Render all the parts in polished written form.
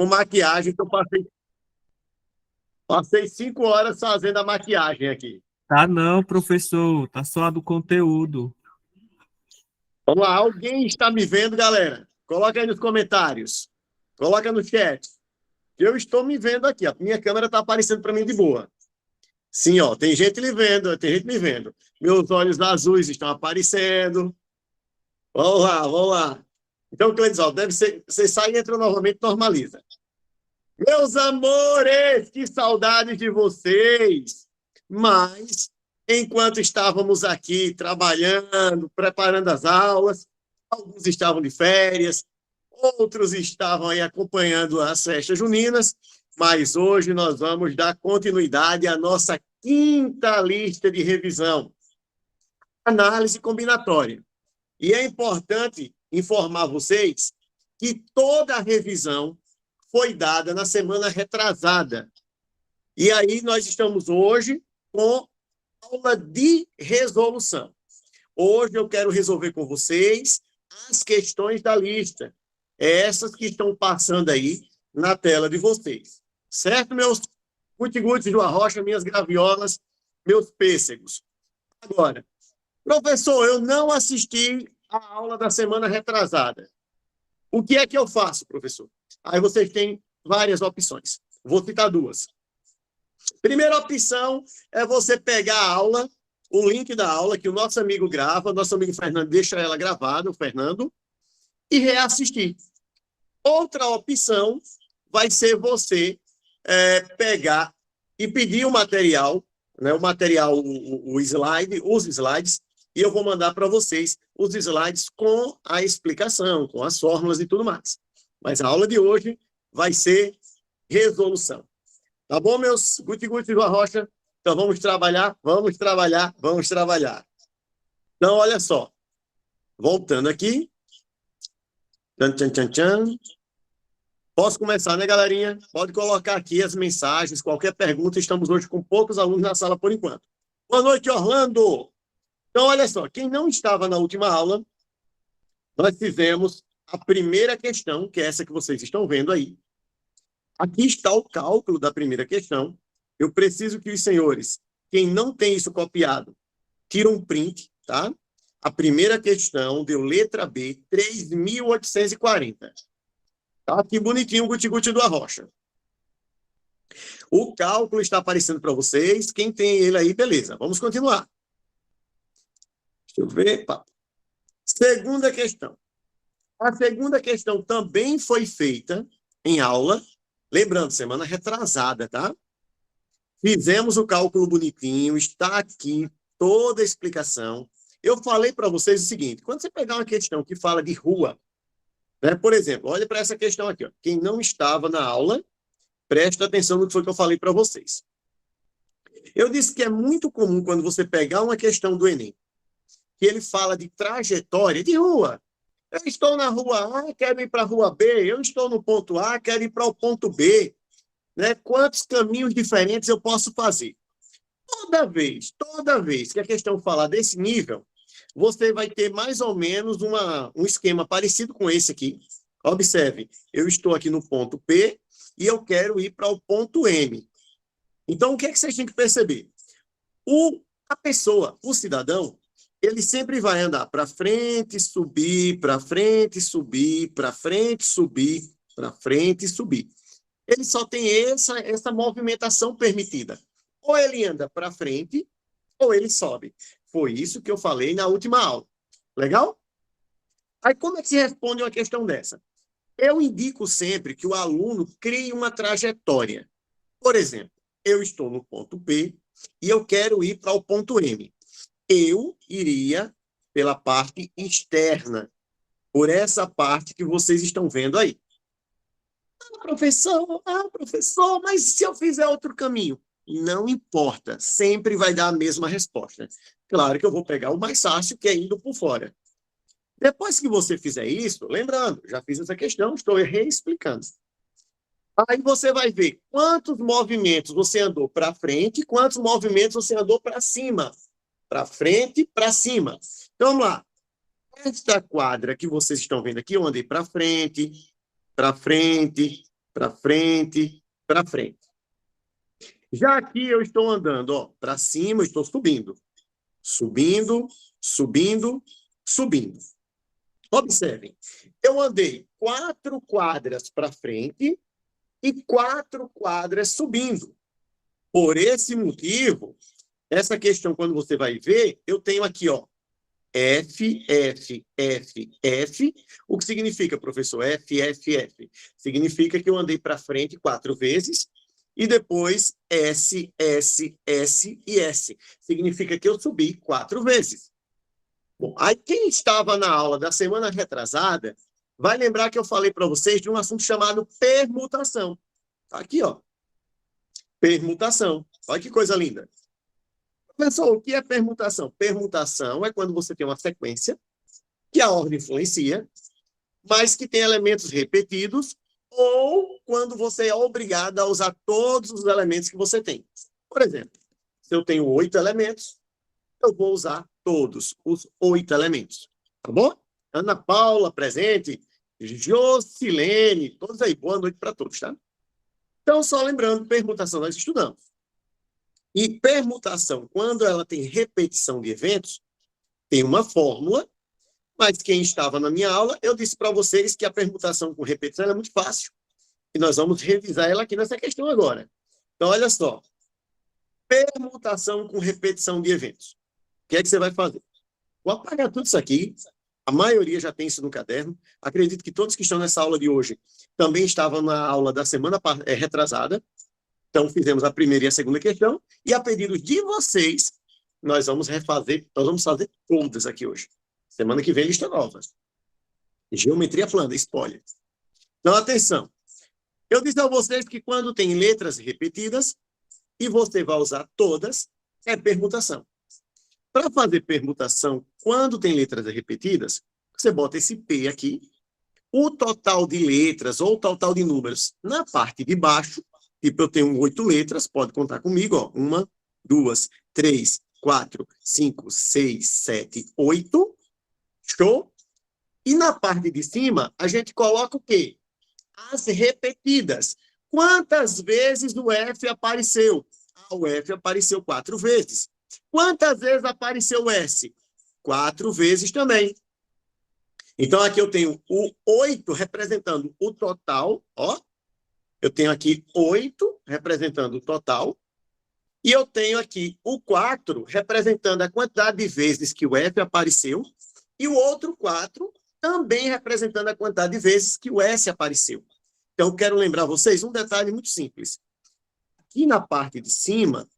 Com maquiagem, que eu passei 5 horas fazendo a maquiagem aqui. Tá não, professor, tá só a do conteúdo. Vamos lá, alguém está me vendo, galera? Coloca aí nos comentários. Coloca no chat. Eu estou me vendo aqui. A minha câmera está aparecendo para mim de boa. Sim, ó, tem gente me vendo, tem gente me vendo. Meus olhos azuis estão aparecendo. Vamos lá, vamos lá. Então, Cleiton, deve ser. Você sai e entra novamente, normaliza. Meus amores, que saudade de vocês! Mas, enquanto estávamos aqui trabalhando, preparando as aulas, alguns estavam de férias, outros estavam aí acompanhando as festas juninas, mas hoje nós vamos dar continuidade à nossa quinta lista de revisão, análise combinatória. E é importante informar vocês que toda a revisão foi dada na semana retrasada. E aí nós estamos hoje com aula de resolução. Hoje eu quero resolver com vocês as questões da lista, essas que estão passando aí na tela de vocês. Certo, meus guti-gutis do Arrocha, minhas graviolas, meus pêssegos? Agora, professor, eu não assisti a aula da semana retrasada. O que é que eu faço, professor? Aí vocês têm várias opções. Vou citar duas. Primeira opção é você pegar a aula, o link da aula que o nosso amigo grava, nosso amigo Fernando deixa ela gravada, o Fernando, e reassistir. Outra opção vai ser você pegar e pedir o material, né, o slide, os slides, e eu vou mandar para vocês os slides com a explicação, com as fórmulas e tudo mais. Mas a aula de hoje vai ser resolução. Tá bom, meus guti-guti do Arrocha? Então vamos trabalhar, vamos trabalhar, vamos trabalhar. Então, olha só. Voltando aqui. Tchan, tchan, tchan, tchan. Posso começar, né, galerinha? Pode colocar aqui as mensagens, qualquer pergunta. Estamos hoje com poucos alunos na sala por enquanto. Boa noite, Orlando! Então, olha só, quem não estava na última aula, nós fizemos a primeira questão, que é essa que vocês estão vendo aí. Aqui está o cálculo da primeira questão. Eu preciso que os senhores, quem não tem isso copiado, tira um print, tá? A primeira questão deu letra B, 3.840. Tá aqui bonitinho o guti-guti do Arrocha. O cálculo está aparecendo para vocês. Quem tem ele aí, beleza. Vamos continuar. Deixa eu ver. Segunda questão. A segunda questão também foi feita em aula. Lembrando, semana retrasada, tá? Fizemos o cálculo bonitinho. Está aqui toda a explicação. Eu falei para vocês o seguinte. Quando você pegar uma questão que fala de rua, né? Por exemplo, olha para essa questão aqui. Ó. Quem não estava na aula, presta atenção no que foi que eu falei para vocês. Eu disse que é muito comum quando você pegar uma questão do Enem, que ele fala de trajetória de rua. Eu estou na rua A, quero ir para a rua B. Eu estou no ponto A, quero ir para o ponto B. Né? Quantos caminhos diferentes eu posso fazer? Toda vez que a questão falar desse nível, você vai ter mais ou menos um esquema parecido com esse aqui. Observe, eu estou aqui no ponto P e eu quero ir para o ponto M. Então, o que é que vocês têm que perceber? A pessoa, o cidadão, ele sempre vai andar para frente, subir, para frente, subir, para frente, subir, para frente, subir. Ele só tem essa movimentação permitida. Ou ele anda para frente, ou ele sobe. Foi isso que eu falei na última aula. Legal? Aí como é que se responde uma questão dessa? Eu indico sempre que o aluno crie uma trajetória. Por exemplo, eu estou no ponto P e eu quero ir para o ponto M. Eu iria pela parte externa, por essa parte que vocês estão vendo aí. Professor, mas se eu fizer outro caminho? Não importa, sempre vai dar a mesma resposta. Claro que eu vou pegar o mais fácil, que é indo por fora. Depois que você fizer isso, lembrando, já fiz essa questão, estou reexplicando. Aí você vai ver quantos movimentos você andou para frente, quantos movimentos você andou para cima. Para frente, para cima. Então, vamos lá. Esta quadra que vocês estão vendo aqui, eu andei para frente, para frente, para frente. Já aqui eu estou andando, ó, para cima, eu estou subindo. Subindo, subindo, subindo. Observem, eu andei 4 quadras para frente e 4 quadras subindo. Por esse motivo, essa questão, quando você vai ver, eu tenho aqui, ó, F, F, F, F. O que significa, professor? F, F, F. Significa que eu andei para frente 4 vezes e depois S, S, S e S. Significa que eu subi 4 vezes. Bom, aí quem estava na aula da semana retrasada vai lembrar que eu falei para vocês de um assunto chamado permutação. Tá aqui, ó. Permutação. Olha que coisa linda. Pessoal, o que é permutação? Permutação é quando você tem uma sequência que a ordem influencia, mas que tem elementos repetidos, ou quando você é obrigado a usar todos os elementos que você tem. Por exemplo, se eu tenho 8 elementos, eu vou usar todos os 8 elementos. Tá bom? Ana Paula, presente. Jocilene, todos aí. Boa noite para todos, tá? Então, só lembrando, permutação nós estudamos. E permutação, quando ela tem repetição de eventos, tem uma fórmula, mas quem estava na minha aula, eu disse para vocês que a permutação com repetição é muito fácil. E nós vamos revisar ela aqui nessa questão agora. Então, olha só. Permutação com repetição de eventos. O que é que você vai fazer? Vou apagar tudo isso aqui. A maioria já tem isso no caderno. Acredito que todos que estão nessa aula de hoje também estavam na aula da semana retrasada. Então, fizemos a primeira e a segunda questão, e a pedido de vocês, nós vamos fazer todas aqui hoje. Semana que vem, lista nova. Geometria plana, spoiler. Então, atenção. Eu disse a vocês que quando tem letras repetidas, e você vai usar todas, é permutação. Para fazer permutação, quando tem letras repetidas, você bota esse P aqui, o total de letras ou o total de números na parte de baixo. Tipo, eu tenho 8 letras, pode contar comigo, ó. 1, 2, 3, 4, 5, 6, 7, 8. Show? E na parte de cima, a gente coloca o quê? As repetidas. Quantas vezes o F apareceu? O F apareceu 4 vezes. Quantas vezes apareceu o S? 4 vezes também. Então, aqui eu tenho o 8 representando o total, ó. Eu tenho aqui 8 representando o total. E eu tenho aqui o 4 representando a quantidade de vezes que o F apareceu. E o outro 4 também representando a quantidade de vezes que o S apareceu. Então, eu quero lembrar vocês um detalhe muito simples. Aqui na parte de cima,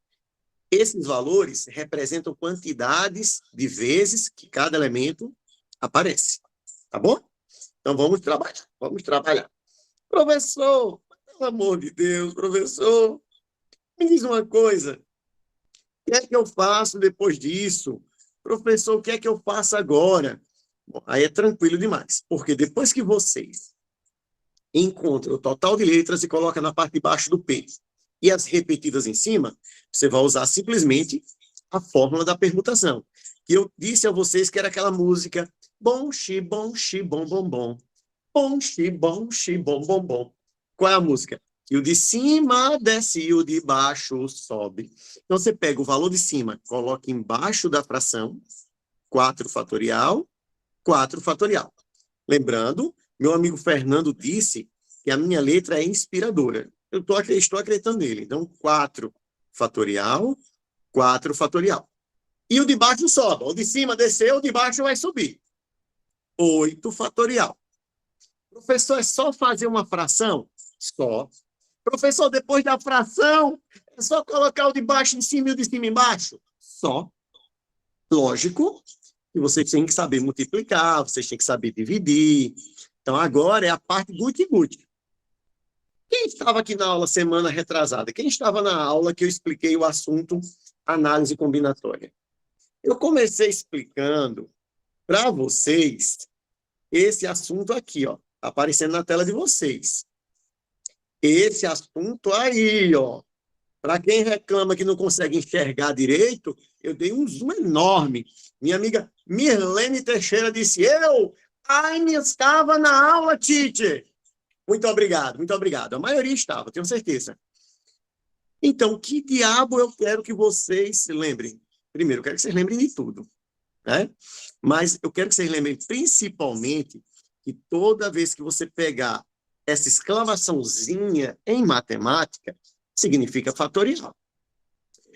esses valores representam quantidades de vezes que cada elemento aparece. Tá bom? Então, vamos trabalhar. Vamos trabalhar. Professor, pelo amor de Deus, professor, me diz uma coisa. O que é que eu faço depois disso? Professor, o que é que eu faço agora? Bom, aí é tranquilo demais, porque depois que vocês encontram o total de letras e colocam na parte de baixo do P e as repetidas em cima, você vai usar simplesmente a fórmula da permutação, que eu disse a vocês que era aquela música bom, xi, bom, bom, bom. Bom, xi, bom, bom, bom. Qual é a música? E o de cima desce e o de baixo sobe. Então, você pega o valor de cima, coloca embaixo da fração, 4 fatorial, 4 fatorial. Lembrando, meu amigo Fernando disse que a minha letra é inspiradora. Eu estou acreditando nele. Então, 4 fatorial, 4 fatorial. E o de baixo sobe. O de cima desceu, o de baixo vai subir. 8 fatorial. Professor, é só fazer uma fração? Só. Professor, depois da fração, é só colocar o de baixo em cima e o de cima embaixo? Só. Lógico que vocês têm que saber multiplicar, vocês têm que saber dividir. Então, agora é a parte guti-guti. Quem estava aqui na aula semana retrasada? Quem estava na aula que eu expliquei o assunto análise combinatória? Eu comecei explicando para vocês esse assunto aqui, ó, aparecendo na tela de vocês. Esse assunto aí, ó. Para quem reclama que não consegue enxergar direito, eu dei um zoom enorme. Minha amiga Mirlene Teixeira disse, eu ainda estava na aula, teacher. Muito obrigado, muito obrigado. A maioria estava, tenho certeza. Então, que diabo eu quero que vocês se lembrem? Primeiro, eu quero que vocês lembrem de tudo, né? Mas eu quero que vocês lembrem principalmente que toda vez que você pegar essa exclamaçãozinha em matemática, significa fatorial.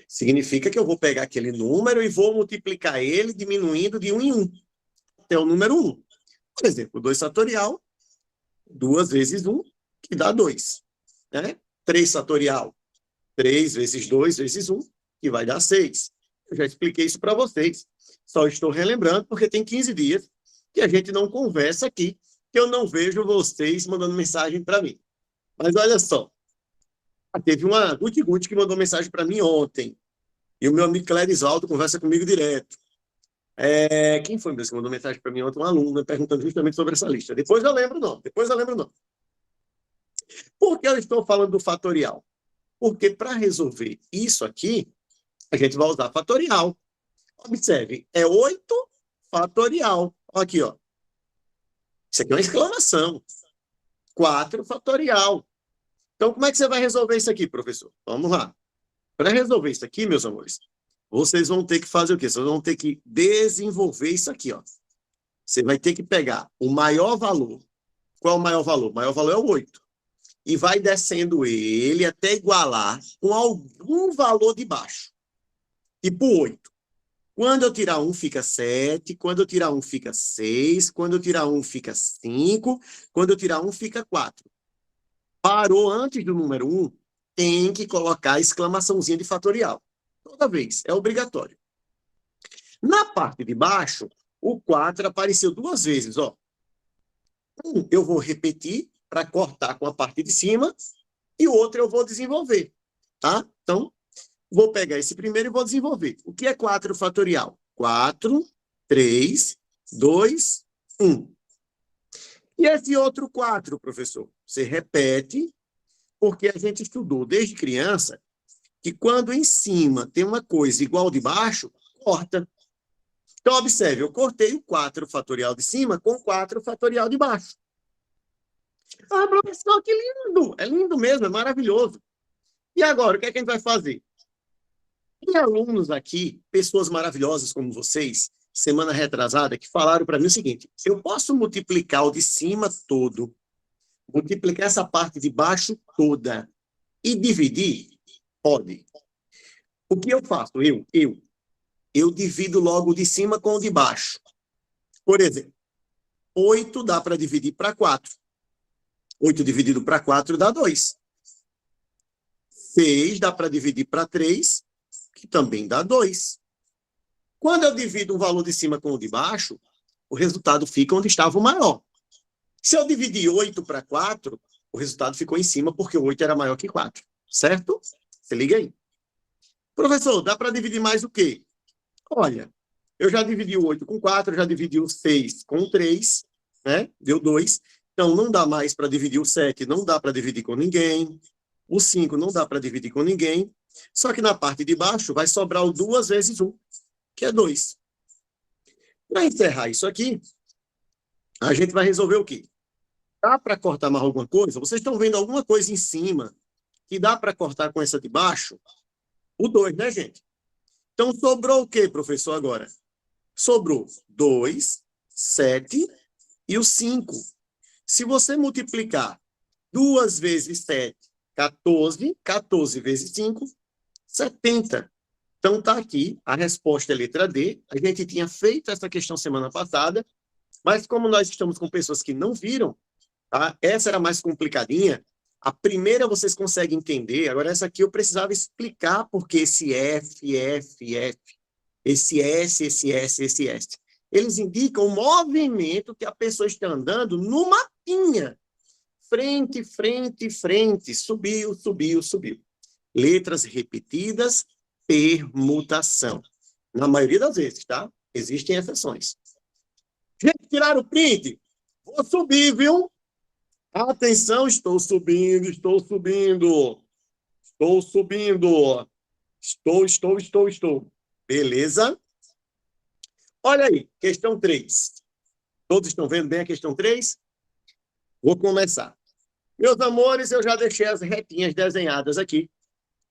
Significa que eu vou pegar aquele número e vou multiplicar ele diminuindo de 1 em 1, até o número 1. Por exemplo, 2 fatorial, 2 vezes 1, que dá 2. Né? 3 fatorial, 3 vezes 2 vezes 1, que vai dar 6. Eu já expliquei isso para vocês. Só estou relembrando porque tem 15 dias que a gente não conversa aqui, que eu não vejo vocês mandando mensagem para mim. Mas olha só, teve uma Guti que mandou mensagem para mim ontem. E o meu amigo Clérisvaldo conversa comigo direto. Quem foi mesmo que mandou mensagem para mim ontem? Um aluno, perguntando justamente sobre essa lista. Depois eu lembro o nome. Por que eu estou falando do fatorial? Porque para resolver isso aqui, a gente vai usar fatorial. Observe, é 8 fatorial. Olha aqui, ó. Isso aqui é uma exclamação. 4 fatorial. Então, como é que você vai resolver isso aqui, professor? Vamos lá. Para resolver isso aqui, meus amores, vocês vão ter que fazer o quê? Vocês vão ter que desenvolver isso aqui, ó. Você vai ter que pegar o maior valor. Qual é o maior valor? O maior valor é o 8. E vai descendo ele até igualar com algum valor de baixo. Tipo 8. Quando eu tirar 1, fica 7. Quando eu tirar 1, fica 6. Quando eu tirar 1, fica 5. Quando eu tirar 1, fica 4. Parou antes do número 1, tem que colocar a exclamaçãozinha de fatorial. Toda vez, é obrigatório. Na parte de baixo, o 4 apareceu 2 vezes, ó. Eu vou repetir para cortar com a parte de cima e o outro eu vou desenvolver, tá? Então, vou pegar esse primeiro e vou desenvolver. O que é 4 fatorial? 4, 3, 2, 1. E esse outro 4, professor? Você repete, porque a gente estudou desde criança que quando em cima tem uma coisa igual de baixo, corta. Então, observe, eu cortei o 4 fatorial de cima com 4 fatorial de baixo. Ah, professor, que lindo! É lindo mesmo, é maravilhoso. E agora, o que é que a gente vai fazer? Tem alunos aqui, pessoas maravilhosas como vocês, semana retrasada, que falaram para mim o seguinte: eu posso multiplicar o de cima todo, multiplicar essa parte de baixo toda e dividir? Pode. O que eu faço? Eu divido logo o de cima com o de baixo. Por exemplo, 8 dá para dividir para 4. 8 dividido para 4 dá 2. 6 dá para dividir para 3, que também dá 2. Quando eu divido um valor de cima com o de baixo, o resultado fica onde estava o maior. Se eu dividir 8 para 4, o resultado ficou em cima, porque o 8 era maior que 4. Certo? Se liga aí. Professor, dá para dividir mais o quê? Olha, eu já dividi o 8 com 4, já dividi o 6 com 3, né? Deu 2. Então, não dá mais para dividir o 7, não dá para dividir com ninguém. O 5 não dá para dividir com ninguém. Só que na parte de baixo vai sobrar o 2 vezes 1, que é 2. Para encerrar isso aqui, a gente vai resolver o quê? Dá para cortar mais alguma coisa? Vocês estão vendo alguma coisa em cima que dá para cortar com essa de baixo? O 2, né, gente? Então, sobrou o quê, professor, agora? Sobrou 2, 7 e o 5. Se você multiplicar 2 vezes 7, 14, 14 vezes 5, 70. Então, está aqui, a resposta é letra D. A gente tinha feito essa questão semana passada, mas como nós estamos com pessoas que não viram, tá? Essa era mais complicadinha. A primeira vocês conseguem entender, agora essa aqui eu precisava explicar porque esse F, esse S, esse S, eles indicam o movimento que a pessoa está andando no mapinha. Frente, frente, frente, subiu, subiu, subiu. Letras repetidas, permutação. Na maioria das vezes, tá? Existem exceções. Gente, tiraram o print? Vou subir, viu? Atenção, estou subindo, estou subindo. Estou subindo. Estou. Beleza? Olha aí, questão 3. Todos estão vendo bem a questão 3? Vou começar. Meus amores, eu já deixei as retinhas desenhadas aqui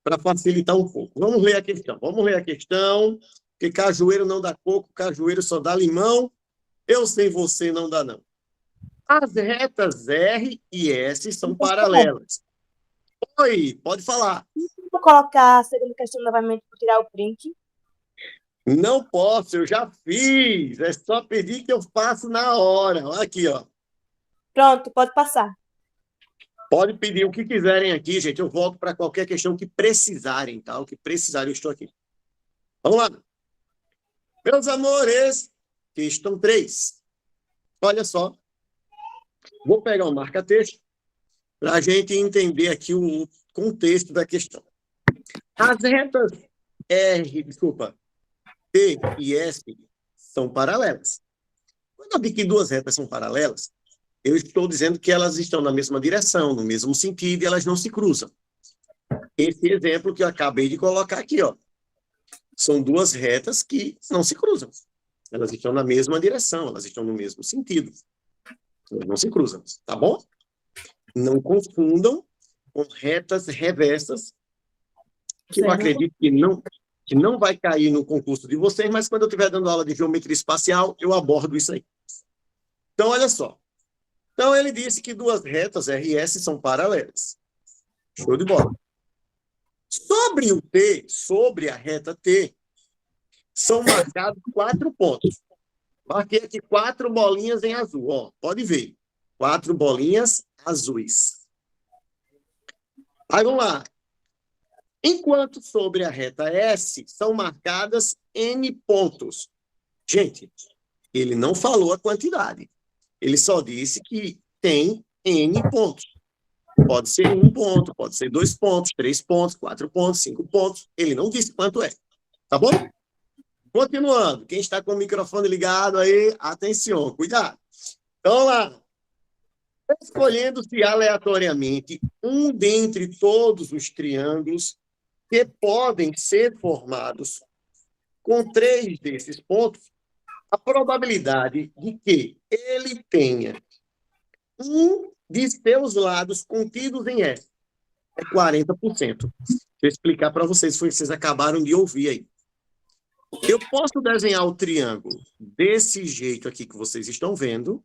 para facilitar um pouco. Vamos ler a questão. Vamos ler a questão, que cajueiro não dá coco, cajueiro só dá limão. Eu sem você não dá, não. As retas R e S são paralelas. Oi, pode falar. Vou colocar a segunda questão novamente para tirar o print. Não posso, eu já fiz. É só pedir que eu faço na hora. Olha aqui, ó. Pronto, pode passar. Pode pedir o que quiserem aqui, gente. Eu volto para qualquer questão que precisarem, tá? O que precisarem, eu estou aqui. Vamos lá. Meus amores, questão 3. Olha só. Vou pegar o marca-texto para a gente entender aqui o contexto da questão. As retas T e S são paralelas. Quando eu digo que duas retas são paralelas, eu estou dizendo que elas estão na mesma direção, no mesmo sentido, e elas não se cruzam. Esse exemplo que eu acabei de colocar aqui, ó, são duas retas que não se cruzam. Elas estão na mesma direção, elas estão no mesmo sentido. Elas não se cruzam, tá bom? Não confundam com retas reversas, que eu acredito que não vai cair no concurso de vocês, mas quando eu estiver dando aula de geometria espacial, eu abordo isso aí. Então, olha só. Então, ele disse que duas retas R e S são paralelas. Show de bola. Sobre o T, sobre a reta T, são marcados 4 pontos. Marquei aqui 4 bolinhas em azul. Ó, pode ver. 4 bolinhas azuis. Aí, vamos lá. Enquanto sobre a reta S, são marcadas N pontos. Gente, ele não falou a quantidade. Ele só disse que tem N pontos. Pode ser 1 ponto, pode ser 2 pontos, 3 pontos, 4 pontos, 5 pontos. Ele não disse quanto é. Tá bom? Continuando. Quem está com o microfone ligado aí, atenção, cuidado. Então, lá. Escolhendo-se aleatoriamente um dentre todos os triângulos que podem ser formados com 3 desses pontos, a probabilidade de que ele tenha um de seus lados contidos em S é 40%. Deixa eu explicar para vocês, foi que vocês acabaram de ouvir aí. Eu posso desenhar o triângulo desse jeito aqui que vocês estão vendo,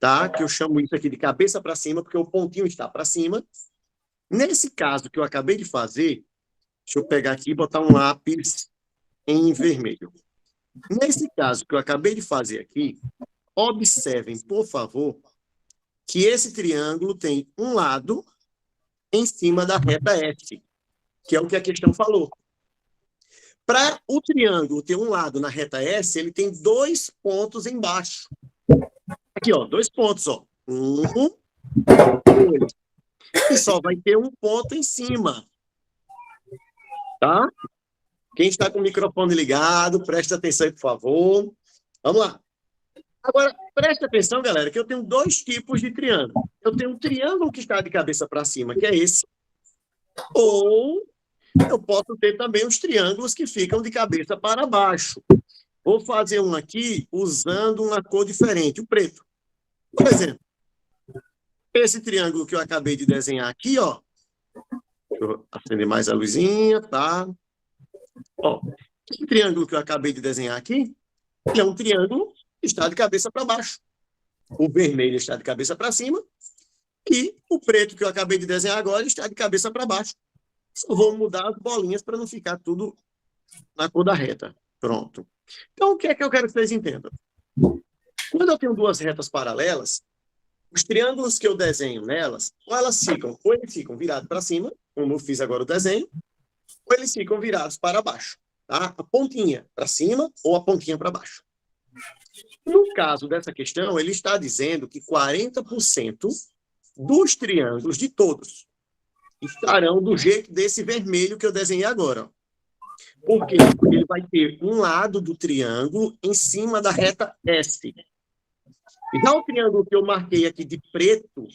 tá? Que eu chamo isso aqui de cabeça para cima, porque o pontinho está para cima. Nesse caso que eu acabei de fazer, deixa eu pegar aqui e botar um lápis em vermelho. Nesse caso que eu acabei de fazer aqui, observem, por favor, que esse triângulo tem um lado em cima da reta F, que é o que a questão falou. Para o triângulo ter um lado na reta S, ele tem 2 pontos embaixo. Aqui, ó, 2 pontos, ó. 1, 2. E só vai ter um ponto em cima. Tá? Quem está com o microfone ligado, presta atenção aí, por favor. Vamos lá. Agora, presta atenção, galera, que eu tenho 2 tipos de triângulo. Eu tenho um triângulo que está de cabeça para cima, que é esse. Ou eu posso ter também os triângulos que ficam de cabeça para baixo. Vou fazer um aqui usando uma cor diferente, o preto. Por exemplo, esse triângulo que eu acabei de desenhar aqui, ó. Deixa eu acender mais a luzinha, tá? Ó, esse triângulo que eu acabei de desenhar aqui, ele é um triângulo que está de cabeça para baixo. O vermelho está de cabeça para cima e o preto que eu acabei de desenhar agora está de cabeça para baixo. Só vou mudar as bolinhas para não ficar tudo na cor da reta. Pronto. Então, o que é que eu quero que vocês entendam? Quando eu tenho 2 retas paralelas, os triângulos que eu desenho nelas, ou eles ficam virados para cima, como eu fiz agora o desenho, ou eles ficam virados para baixo. Tá? A pontinha para cima ou a pontinha para baixo. No caso dessa questão, ele está dizendo que 40% dos triângulos de todos estarão do jeito desse vermelho que eu desenhei agora. Por quê? Porque ele vai ter um lado do triângulo em cima da reta S. Já o triângulo que eu marquei aqui de preto,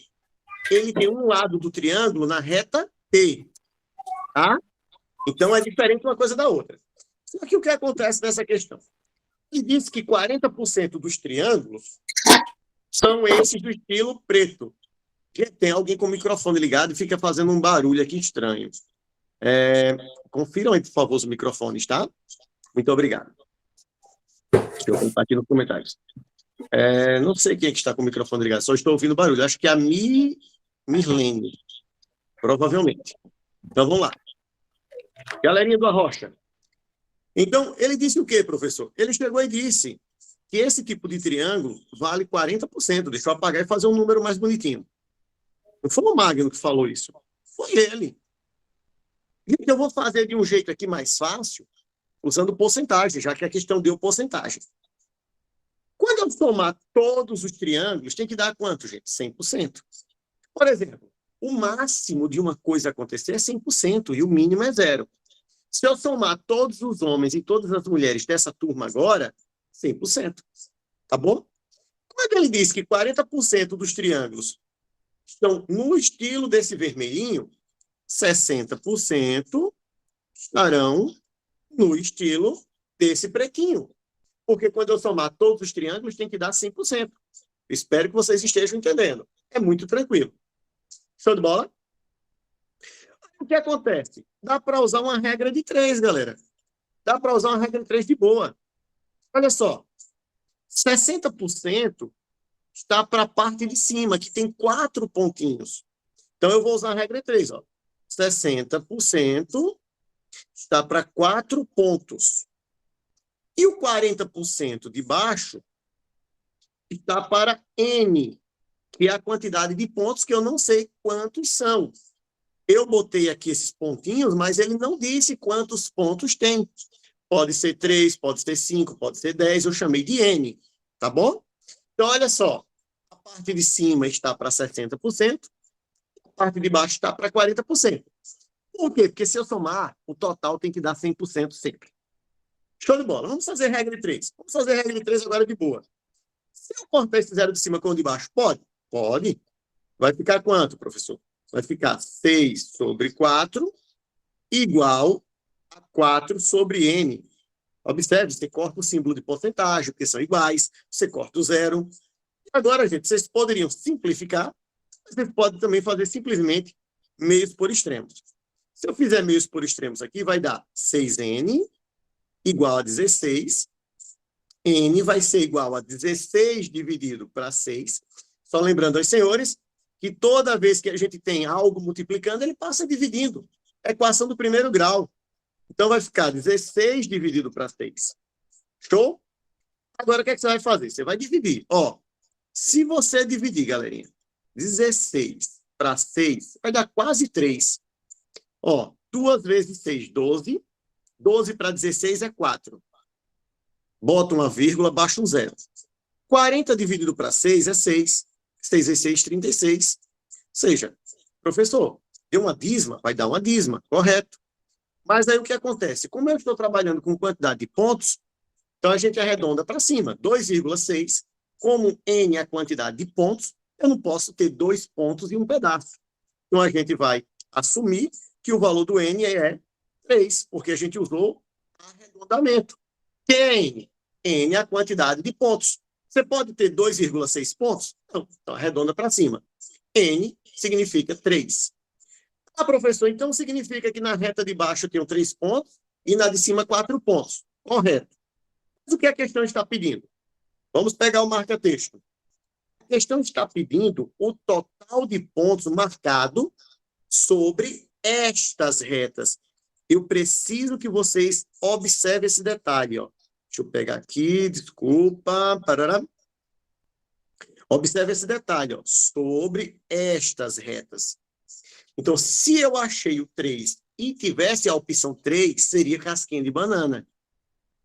ele tem um lado do triângulo na reta T. Tá? Então, é diferente uma coisa da outra. Só que o que acontece nessa questão? Ele diz que 40% dos triângulos são esses do estilo preto. Tem alguém com o microfone ligado e fica fazendo um barulho aqui estranho. Confiram aí, por favor, os microfones, tá? Muito obrigado. Deixa eu contar aqui nos comentários. Não sei quem é que está com o microfone ligado, só estou ouvindo barulho. Acho que é a Mirlene, provavelmente. Então, vamos lá. Galerinha do Arrocha. Então, ele disse o quê, professor? Ele chegou e disse que esse tipo de triângulo vale 40%. Deixa eu apagar e fazer um número mais bonitinho. Não foi o Magno que falou isso. Foi ele. E eu vou fazer de um jeito aqui mais fácil, usando porcentagem, já que a questão deu porcentagem. Quando eu somar todos os triângulos, tem que dar quanto, gente? 100%. Por exemplo, o máximo de uma coisa acontecer é 100% e o mínimo é 0. Se eu somar todos os homens e todas as mulheres dessa turma agora, 100%. Tá bom? Quando ele diz que 40% dos triângulos estão no estilo desse vermelhinho, 60% estarão no estilo desse pretinho. Porque quando eu somar todos os triângulos, tem que dar 100%. Espero que vocês estejam entendendo. É muito tranquilo. Show de bola? O que acontece? Dá para usar uma regra de 3, galera. Dá para usar uma regra de 3 de boa. Olha só. 60% está para a parte de cima, que tem 4 pontinhos. Então, eu vou usar a regra de 3. Ó. 60% está para 4 pontos. E o 40% de baixo está para N, que é a quantidade de pontos que eu não sei quantos são. Eu botei aqui esses pontinhos, mas ele não disse quantos pontos tem. Pode ser 3, pode ser 5, pode ser 10, eu chamei de N, tá bom? Então, olha só, a parte de cima está para 60%, a parte de baixo está para 40%. Por quê? Porque se eu somar, o total tem que dar 100% sempre. Show de bola. Vamos fazer regra de 3. Vamos fazer regra de 3 agora de boa. Se eu cortar esse zero de cima com o de baixo, pode? Pode. Vai ficar quanto, professor? Vai ficar 6 sobre 4 igual a 4 sobre N. Observe, você corta o símbolo de porcentagem, porque são iguais, você corta o zero. Agora, gente, vocês poderiam simplificar, mas vocês podem também fazer simplesmente meios por extremos. Se eu fizer meios por extremos aqui, vai dar 6N igual a 16. N vai ser igual a 16 dividido para 6. Só lembrando aos senhores que toda vez que a gente tem algo multiplicando, ele passa dividindo. É equação do primeiro grau. Então, vai ficar 16 dividido para 6. Show? Agora, o que é que você vai fazer? Você vai dividir. Ó, se você dividir, galerinha, 16 para 6, vai dar quase 3. Ó, 2 vezes 6, 12. 12 para 16 é 4. Bota uma vírgula, baixa um zero. 40 dividido para 6 é 6. 6 vezes 6, 36. Ou seja, professor, deu uma dízima? Vai dar uma dízima, correto. Mas aí o que acontece? Como eu estou trabalhando com quantidade de pontos, então a gente arredonda para cima. 2,6. Como N é a quantidade de pontos, eu não posso ter 2 pontos e um pedaço. Então a gente vai assumir que o valor do N é 3, porque a gente usou arredondamento. Que é N? N é a quantidade de pontos. Você pode ter 2,6 pontos? Não, então arredonda para cima. N significa 3. Ah, professor, então significa que na reta de baixo eu tenho 3 pontos e na de cima 4 pontos. Correto. Mas o que a questão está pedindo? Vamos pegar o marca-texto. A questão está pedindo o total de pontos marcado sobre estas retas. Eu preciso que vocês observem esse detalhe, ó. Deixa eu pegar aqui, desculpa. Parará. Observe esse detalhe, ó, sobre estas retas. Então, se eu achei o 3 e tivesse a opção 3, seria casquinha de banana.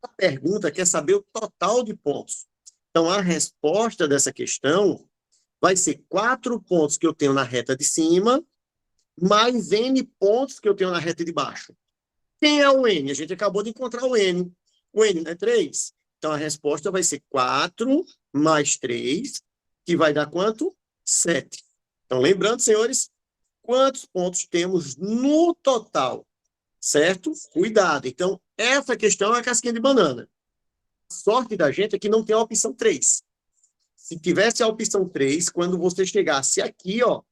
A pergunta quer saber o total de pontos. Então, a resposta dessa questão vai ser 4 pontos que eu tenho na reta de cima, mais N pontos que eu tenho na reta de baixo. Quem é o N? A gente acabou de encontrar o N. O N não é 3? Então, a resposta vai ser 4 mais 3, que vai dar quanto? 7. Então, lembrando, senhores, quantos pontos temos no total? Certo? Cuidado. Então, essa questão é a casquinha de banana. A sorte da gente é que não tem a opção 3. Se tivesse a opção 3, quando você chegasse aqui, ó,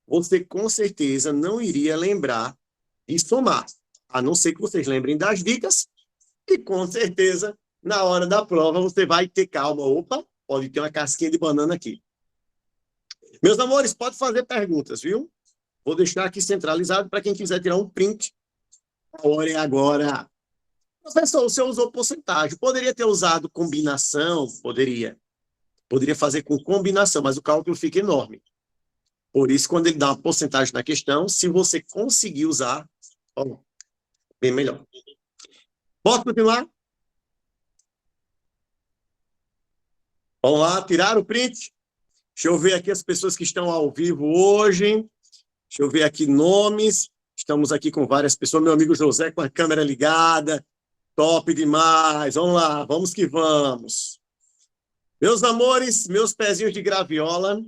você com certeza não iria lembrar de somar, a não ser que vocês lembrem das dicas, e com certeza, na hora da prova, você vai ter calma. Opa, pode ter uma casquinha de banana aqui. Meus amores, pode fazer perguntas, viu? Vou deixar aqui centralizado para quem quiser tirar um print. A hora é agora. Professor, você usou porcentagem. Poderia ter usado combinação? Poderia. Poderia fazer com combinação, mas o cálculo fica enorme. Por isso, quando ele dá uma porcentagem na questão, se você conseguir usar, ó, bem melhor. Posso continuar? Vamos lá, tiraram o print? Deixa eu ver aqui as pessoas que estão ao vivo hoje. Deixa eu ver aqui nomes. Estamos aqui com várias pessoas. Meu amigo José com a câmera ligada. Top demais. Vamos lá, vamos que vamos. Meus amores, meus pezinhos de graviola.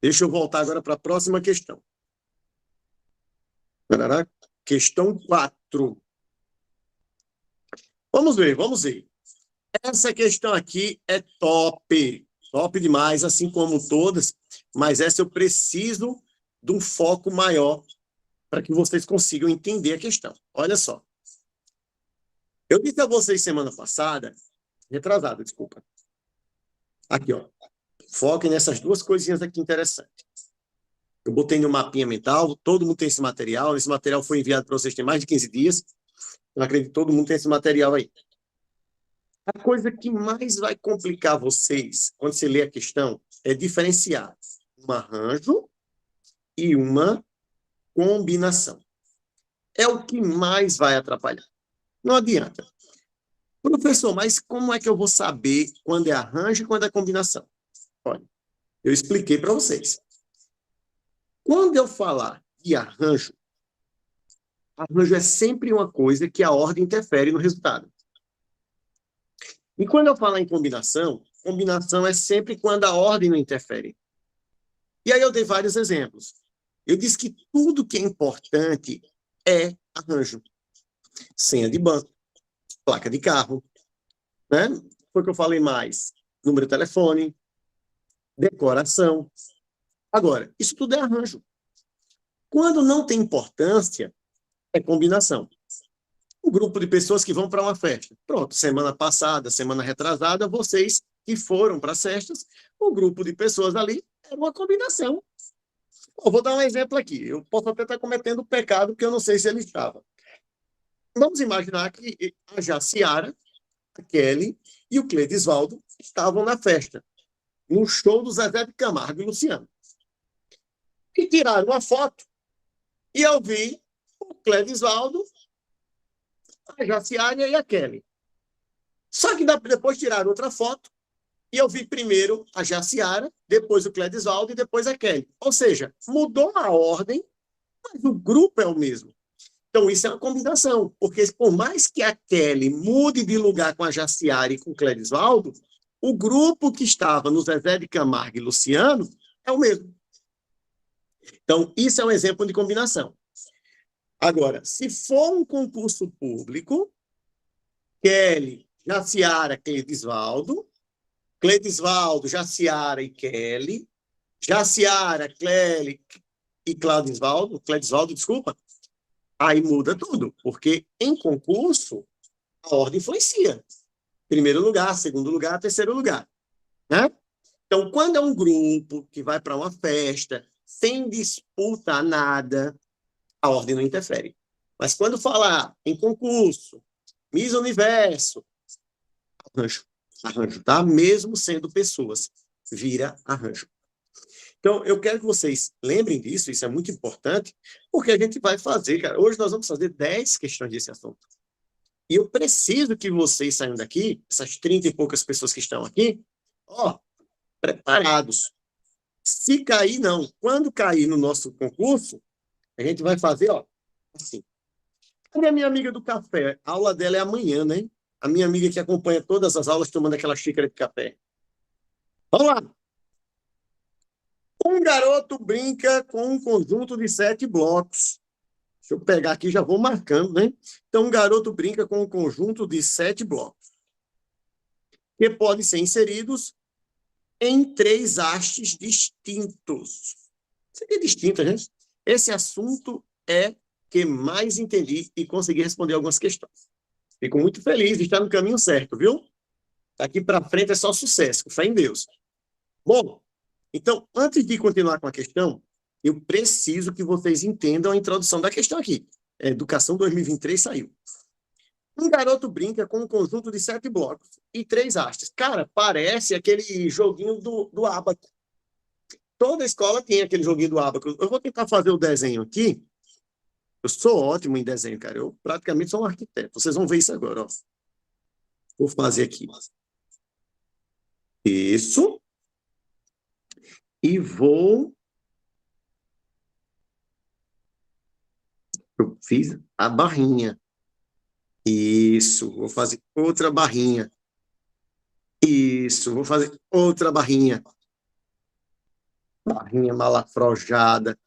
Deixa eu voltar agora para a próxima questão. Questão 4. Vamos ver, vamos ver. Essa questão aqui é top. Top demais, assim como todas. Mas essa eu preciso de um foco maior para que vocês consigam entender a questão. Olha só. Eu disse a vocês semana passada, retrasada, desculpa. Aqui, ó. Foquem nessas duas coisinhas aqui interessantes. Eu botei no mapinha mental, todo mundo tem esse material. Esse material foi enviado para vocês tem mais de 15 dias. Eu acredito que todo mundo tem esse material aí. A coisa que mais vai complicar vocês, quando você lê a questão, é diferenciar um arranjo e uma combinação. É o que mais vai atrapalhar. Não adianta. Professor, mas como é que eu vou saber quando é arranjo e quando é combinação? Olha, eu expliquei para vocês. Quando eu falar de arranjo é sempre uma coisa que a ordem interfere no resultado. E quando eu falar em combinação é sempre quando a ordem não interfere. E aí eu dei vários exemplos. Eu disse que tudo que é importante é arranjo. Senha de banco, placa de carro, né? Foi o que eu falei mais. Número de telefone, decoração. Agora, isso tudo é arranjo. Quando não tem importância, é combinação. Um grupo de pessoas que vão para uma festa. Pronto, semana passada, semana retrasada, vocês que foram para as festas, um grupo de pessoas ali era uma combinação. Eu vou dar um exemplo aqui. Eu posso até estar cometendo pecado, porque eu não sei se ele estava. Vamos imaginar que a Jaciara, a Kelly e o Cledisvaldo estavam na festa, no show do Zezé de Camargo e Luciano. E tiraram uma foto e eu vi o Cledisvaldo, a Jaciara e a Kelly. Só que depois tiraram outra foto e eu vi primeiro a Jaciara, depois o Cledisvaldo e depois a Kelly. Ou seja, mudou a ordem, mas o grupo é o mesmo. Então, isso é uma combinação, porque por mais que a Kelly mude de lugar com a Jaciara e com o Cledisvaldo, o grupo que estava no Zezé de Camargo e Luciano é o mesmo. Então, isso é um exemplo de combinação. Agora, se for um concurso público, Kelly, Jaciara, Cledisvaldo, Jaciara e Kelly, Jaciara, Kelly e Cledisvaldo, desculpa, aí muda tudo, porque em concurso a ordem influencia. Primeiro lugar, segundo lugar, terceiro lugar, né? Então, quando é um grupo que vai para uma festa sem disputa nada, a ordem não interfere. Mas quando falar em concurso, Miss Universo, arranjo, tá? Mesmo sendo pessoas, vira arranjo. Então, eu quero que vocês lembrem disso, isso é muito importante, porque a gente vai fazer, cara, hoje nós vamos fazer 10 questões desse assunto. E eu preciso que vocês saiam daqui, essas 30 e poucas pessoas que estão aqui, ó, preparados. Se cair, não. Quando cair no nosso concurso, a gente vai fazer, ó, assim. Cadê a minha amiga do café? A aula dela é amanhã, né? A minha amiga que acompanha todas as aulas tomando aquela xícara de café. Vamos lá. Um garoto brinca com um conjunto de 7 blocos. Deixa eu pegar aqui, já vou marcando, né? Então, um garoto brinca com um conjunto de 7 blocos, que podem ser inseridos em 3 hastes distintos. Seria distinta, gente. Esse assunto é que mais entendi e consegui responder algumas questões. Fico muito feliz de estar no caminho certo, viu? Daqui para frente é só sucesso, com fé em Deus. Bom, então, antes de continuar com a questão, eu preciso que vocês entendam a introdução da questão aqui. Educação 2023 saiu. Um garoto brinca com um conjunto de 7 blocos e 3 hastes. Cara, parece aquele joguinho do ábaco. Toda escola tem aquele joguinho do ábaco. Eu vou tentar fazer o desenho aqui. Eu sou ótimo em desenho, cara. Eu praticamente sou um arquiteto. Vocês vão ver isso agora, ó. Vou fazer aqui. Isso. E vou... Eu fiz a barrinha. Isso. Vou fazer outra barrinha. Isso. Vou fazer outra barrinha. Barrinha mal afrojada.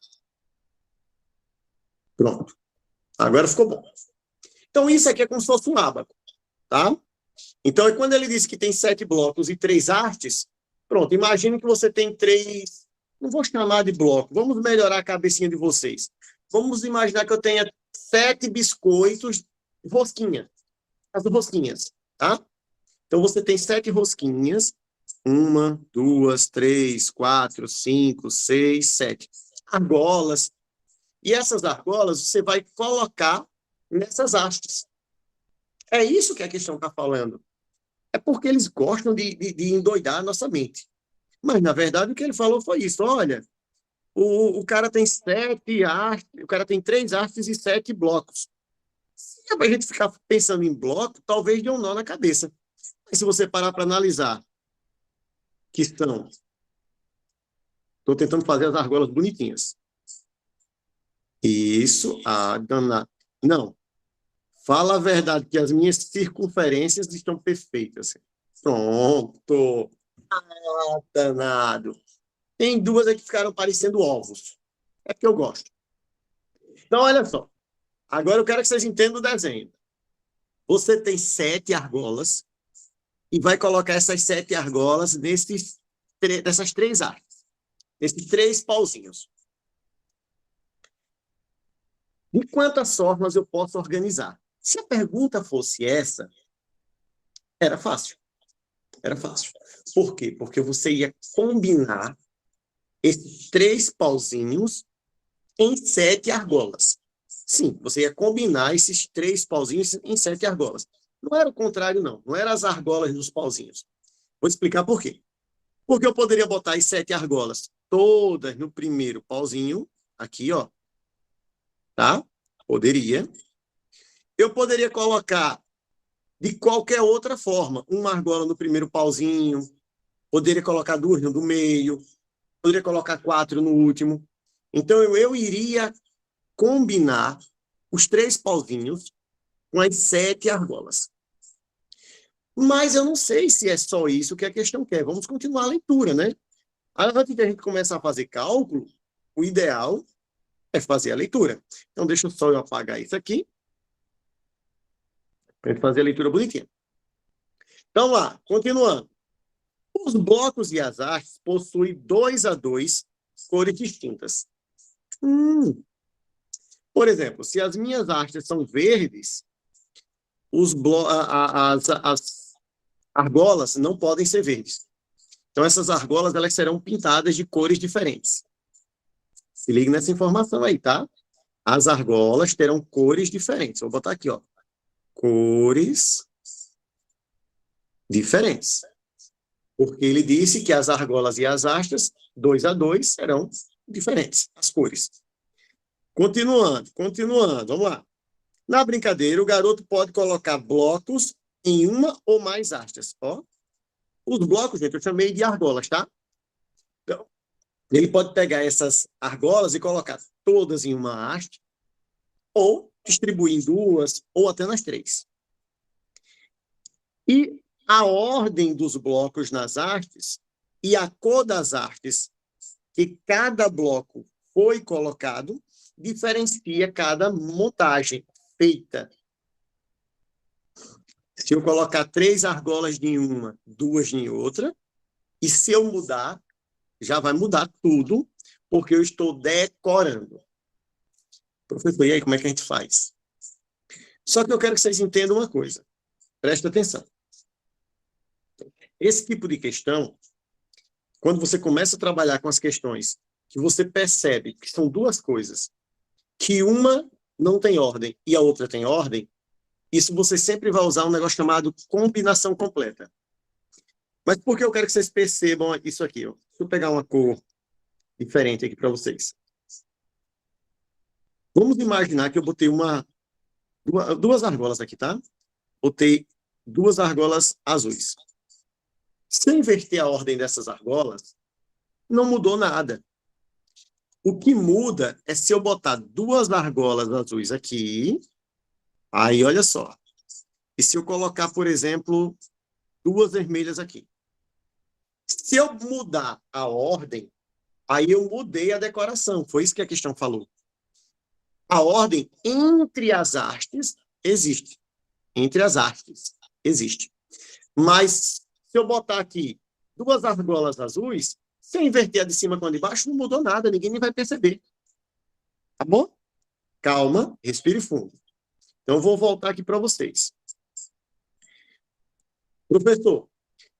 Pronto. Agora ficou bom. Então, isso aqui é como se fosse um ábaco, tá? Então, quando ele disse que tem 7 blocos e 3 hastes, pronto, imagine que você tem 3... Não vou chamar de bloco, vamos melhorar a cabecinha de vocês. Vamos imaginar que eu tenha 7 biscoitos, rosquinha. As rosquinhas, tá? Então, você tem 7 rosquinhas. 1, 2, 3, 4, 5, 6, 7. Argolas. E essas argolas você vai colocar nessas hastes. É isso que a questão está falando. É porque eles gostam de endoidar a nossa mente. Mas, na verdade, o que ele falou foi isso. Olha, o cara tem 7 hastes, o cara tem 3 hastes e 7 blocos. Se a gente ficar pensando em bloco, talvez dê um nó na cabeça. Mas se você parar para analisar, que estão... Estou tentando fazer as argolas bonitinhas. Isso, dana... Não. Fala a verdade, que as minhas circunferências estão perfeitas. Pronto. Danado. Tem 2 aqui que ficaram parecendo ovos. É porque eu gosto. Então, olha só. Agora eu quero que vocês entendam o desenho. Você tem 7 argolas e vai colocar essas 7 argolas nessas 3 artes. Nesses 3 pauzinhos. De quantas formas eu posso organizar? Se a pergunta fosse essa, era fácil. Era fácil. Por quê? Porque você ia combinar esses 3 pauzinhos em 7 argolas. Sim, você ia combinar esses 3 pauzinhos em 7 argolas. Não era o contrário, não. Não eram as argolas dos pauzinhos. Vou explicar por quê. Porque eu poderia botar as 7 argolas todas no primeiro pauzinho, aqui, ó. Tá? Poderia. Eu poderia colocar de qualquer outra forma. Uma argola no primeiro pauzinho, poderia colocar 2 no do meio, poderia colocar 4 no último. Então, eu iria combinar os 3 pauzinhos com as 7 argolas. Mas eu não sei se é só isso que a questão quer. Vamos continuar a leitura, né? Antes de a gente começar a fazer cálculo, o ideal é fazer a leitura. Então, deixa só eu apagar isso aqui, para a gente fazer a leitura bonitinha. Então, lá, continuando. Os blocos e as hastes possuem 2 a 2 cores distintas. Por exemplo, se as minhas hastes são verdes, as argolas não podem ser verdes. Então, essas argolas elas serão pintadas de cores diferentes. Se ligue nessa informação aí, tá? As argolas terão cores diferentes. Vou botar aqui, ó. Cores diferentes. Porque ele disse que as argolas e as hastes, 2 a 2, serão diferentes, as cores. Continuando. Vamos lá. Na brincadeira, o garoto pode colocar blocos em uma ou mais hastes. Ó. Os blocos, gente, eu chamei de argolas, tá? Então, ele pode pegar essas argolas e colocar todas em uma haste, ou distribuir em 2, ou até nas 3. E a ordem dos blocos nas hastes e a cor das hastes que cada bloco foi colocado diferencia cada montagem feita. Se eu colocar 3 argolas em uma, 2 em outra, e se eu mudar, já vai mudar tudo, porque eu estou decorando. Professor, e aí, como é que a gente faz? Só que eu quero que vocês entendam uma coisa. Presta atenção. Esse tipo de questão, quando você começa a trabalhar com as questões, que você percebe que são duas coisas, que uma não tem ordem e a outra tem ordem, isso você sempre vai usar um negócio chamado combinação completa. Mas por que eu quero que vocês percebam isso aqui? Ó? Deixa eu pegar uma cor diferente aqui para vocês. Vamos imaginar que eu botei duas argolas aqui, tá? Botei duas argolas azuis. Se eu inverter a ordem dessas argolas, não mudou nada. O que muda é se eu botar duas argolas azuis aqui, aí olha só. E se eu colocar, por exemplo, duas vermelhas aqui. Se eu mudar a ordem, aí eu mudei a decoração. Foi isso que a questão falou. A ordem entre as hastes existe. Entre as hastes existe. Mas se eu botar aqui duas argolas azuis, se eu inverter a de cima com a de baixo, não mudou nada, ninguém nem vai perceber. Tá bom? Calma, respire fundo. Então, eu vou voltar aqui para vocês. Professor,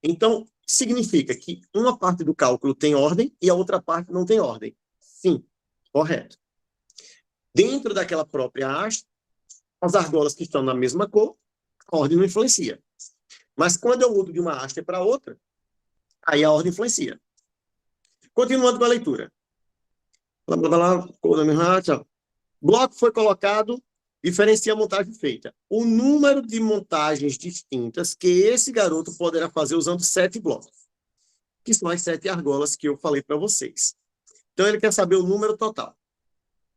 então, significa que uma parte do cálculo tem ordem e a outra parte não tem ordem. Sim, correto. Dentro daquela própria haste, as argolas que estão na mesma cor, a ordem não influencia. Mas quando eu mudo de uma haste para outra, aí a ordem influencia. Continuando com a leitura. Bloco foi colocado, diferencia a montagem feita. O número de montagens distintas que esse garoto poderá fazer usando 7 blocos, que são as 7 argolas que eu falei para vocês. Então, ele quer saber o número total.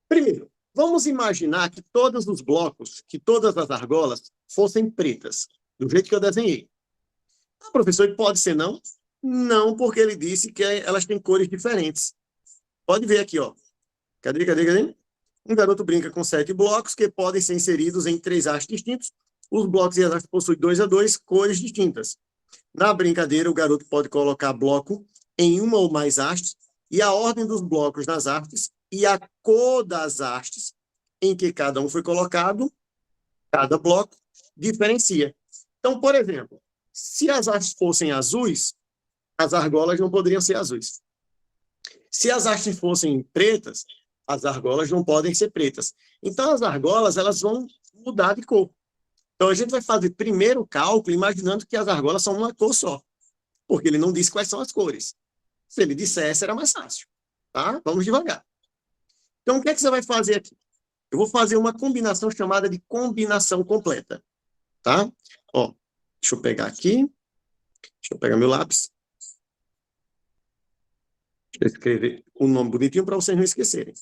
Primeiro, vamos imaginar que todos os blocos, que todas as argolas fossem pretas, do jeito que eu desenhei. Ah, professor, pode ser não? Não, porque ele disse que elas têm cores diferentes. Pode ver aqui, ó. Cadê? Um garoto brinca com 7 blocos que podem ser inseridos em 3 hastes distintos. Os blocos e as hastes possuem 2 a 2 cores distintas. Na brincadeira, o garoto pode colocar bloco em uma ou mais hastes e a ordem dos blocos nas hastes e a cor das hastes em que cada um foi colocado, cada bloco, diferencia. Então, por exemplo, se as hastes fossem azuis, as argolas não poderiam ser azuis. Se as hastes fossem pretas, as argolas não podem ser pretas. Então, as argolas elas vão mudar de cor. Então, a gente vai fazer primeiro o cálculo imaginando que as argolas são uma cor só, porque ele não disse quais são as cores. Se ele dissesse, era mais fácil. Tá? Vamos devagar. Então, o que é que você vai fazer aqui? Eu vou fazer uma combinação chamada de combinação completa. Tá? Ó, deixa eu pegar aqui. Deixa eu pegar meu lápis. Deixa eu escrever o nome bonitinho para vocês não esquecerem.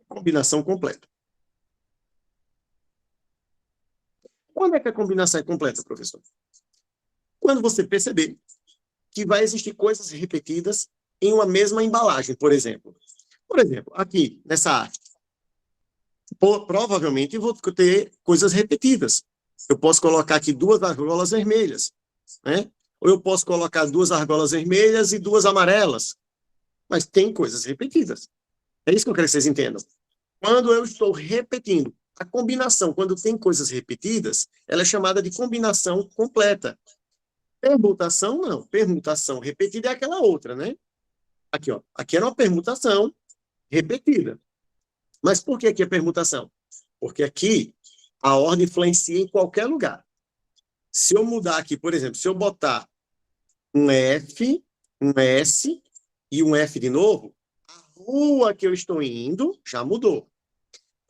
Combinação completa. Quando é que a combinação é completa, professor? Quando você perceber que vai existir coisas repetidas em uma mesma embalagem, por exemplo. Por exemplo, aqui, nessa arte. Provavelmente eu vou ter coisas repetidas. Eu posso colocar aqui 2 argolas vermelhas, né? Ou eu posso colocar 2 argolas vermelhas e 2 amarelas. Mas tem coisas repetidas. É isso que eu quero que vocês entendam. Quando eu estou repetindo, a combinação, quando tem coisas repetidas, ela é chamada de combinação completa. Permutação, não. Permutação repetida é aquela outra, né? Aqui, ó. Aqui era uma permutação repetida. Mas por que aqui é permutação? Porque aqui a ordem influencia em qualquer lugar. Se eu mudar aqui, por exemplo, se eu botar um F, um S e um F de novo, a rua que eu estou indo já mudou.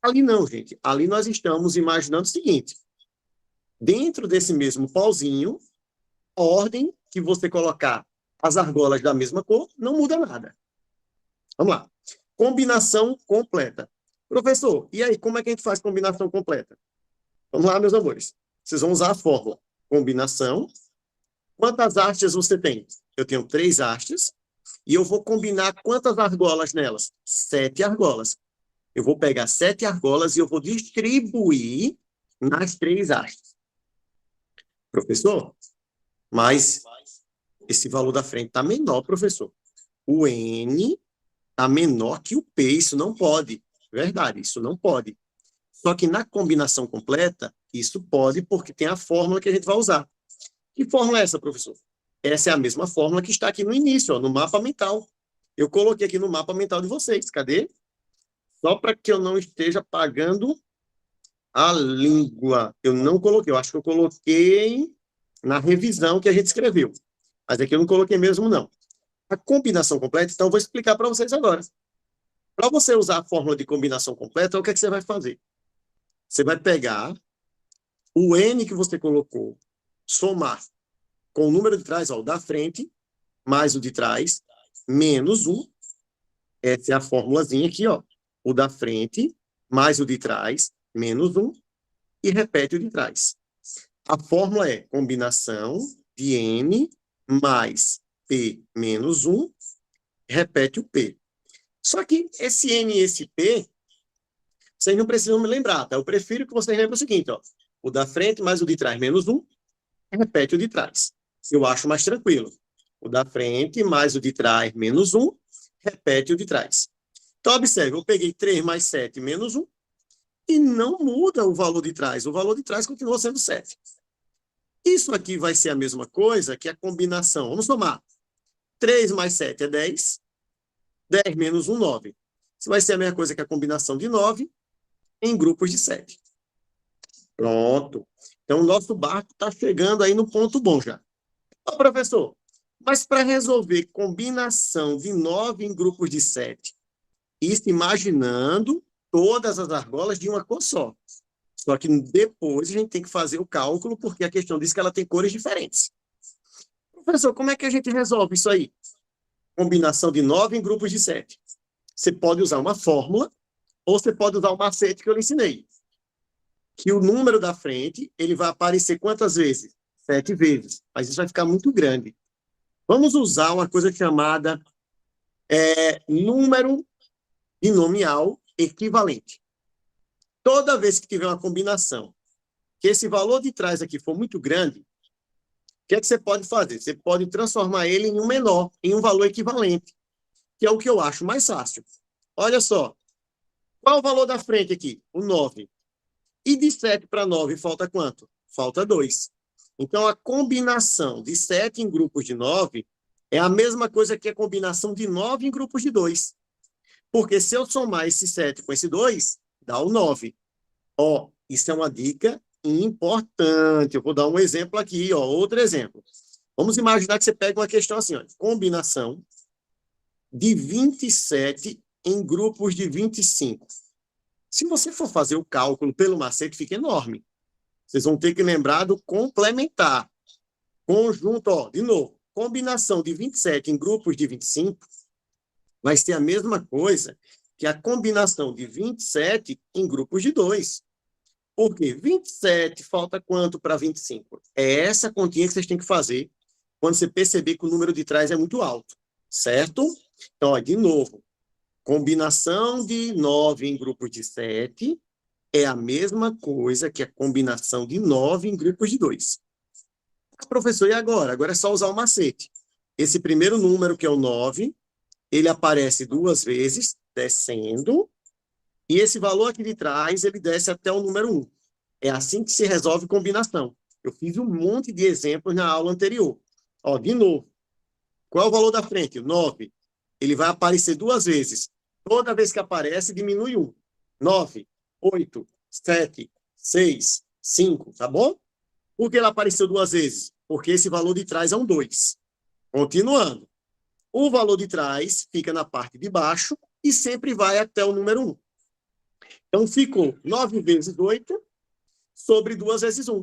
Ali não, gente. Ali nós estamos imaginando o seguinte. Dentro desse mesmo pauzinho, a ordem que você colocar as argolas da mesma cor não muda nada. Vamos lá. Combinação completa. Professor, e aí, como é que a gente faz combinação completa? Vamos lá, meus amores. Vocês vão usar a fórmula. Combinação. Quantas hastes você tem? Eu tenho 3 hastes. E eu vou combinar quantas argolas nelas? 7 argolas. Eu vou pegar 7 argolas e eu vou distribuir nas 3 hastes. Professor, mas esse valor da frente está menor, professor. O N está menor que o P, isso não pode. Verdade, isso não pode. Só que na combinação completa, isso pode, porque tem a fórmula que a gente vai usar. Que fórmula é essa, professor? Essa é a mesma fórmula que está aqui no início, ó, no mapa mental. Eu coloquei aqui no mapa mental de vocês. Cadê? Só para que eu não esteja pagando a língua. Eu não coloquei. Eu acho que eu coloquei na revisão que a gente escreveu. Mas aqui eu não coloquei mesmo, não. A combinação completa, então eu vou explicar para vocês agora. Para você usar a fórmula de combinação completa, o que é que você vai fazer? Você vai pegar o N que você colocou, somar com o número de trás, ó, o da frente, mais o de trás, menos 1. Essa é a formulazinha aqui, ó. O da frente, mais o de trás, menos 1. E repete o de trás. A fórmula é combinação de N mais P menos 1, repete o P. Só que esse N e esse P, vocês não precisam me lembrar, tá? Eu prefiro que vocês lembrem o seguinte, ó. O da frente mais o de trás menos 1, repete o de trás. Eu acho mais tranquilo. O da frente mais o de trás menos 1, repete o de trás. Então, observe, eu peguei 3 mais 7 menos 1 e não muda o valor de trás. O valor de trás continua sendo 7. Isso aqui vai ser a mesma coisa que a combinação. Vamos somar. 3 mais 7 é 10. 10 menos 1, 9. Isso vai ser a mesma coisa que a combinação de 9 em grupos de 7. Pronto. Então, o nosso barco está chegando aí no ponto bom já. Ó, professor, mas para resolver combinação de 9 em grupos de 7, isso imaginando todas as argolas de uma cor só. Só que depois a gente tem que fazer o cálculo, porque a questão diz que ela tem cores diferentes. Professor, como é que a gente resolve isso aí? Combinação de 9 em grupos de 7. Você pode usar uma fórmula, ou você pode usar o macete que eu lhe ensinei. Que o número da frente, ele vai aparecer quantas vezes? 7 vezes. Mas isso vai ficar muito grande. Vamos usar uma coisa chamada número binomial equivalente. Toda vez que tiver uma combinação, que esse valor de trás aqui for muito grande, o que é que você pode fazer? Você pode transformar ele em um menor, em um valor equivalente, que é o que eu acho mais fácil. Olha só. Qual o valor da frente aqui? O 9. E de 7 para 9 falta quanto? Falta 2. Então, a combinação de 7 em grupos de 9 é a mesma coisa que a combinação de 9 em grupos de 2. Porque se eu somar esse 7 com esse 2, dá o 9. Ó, isso é uma dica importante. Eu vou dar um exemplo aqui, ó, outro exemplo. Vamos imaginar que você pega uma questão assim, ó, combinação de 27 em grupos de 25. Se você for fazer o cálculo pelo macete, fica enorme. Vocês vão ter que lembrar do complementar. Conjunto, ó, de novo, combinação de 27 em grupos de 25 vai ser a mesma coisa que a combinação de 27 em grupos de 2. Por quê? 27 falta quanto para 25? É essa continha que vocês têm que fazer quando você perceber que o número de trás é muito alto, certo? Então, ó, de novo, combinação de 9 em grupos de 7 é a mesma coisa que a combinação de 9 em grupos de 2. Professor, e agora? Agora é só usar o macete. Esse primeiro número, que é o 9, ele aparece 2 vezes, descendo, e esse valor aqui de trás, ele desce até o número 1. É assim que se resolve combinação. Eu fiz um monte de exemplos na aula anterior. Ó, de novo, qual é o valor da frente? 9. Ele vai aparecer 2 vezes. Toda vez que aparece, diminui 1. 9, 8, 7, 6, 5, tá bom? Por que ele apareceu 2 vezes? Porque esse valor de trás é um 2. Continuando. O valor de trás fica na parte de baixo e sempre vai até o número 1. Então, ficou 9 vezes 8 sobre 2 vezes 1.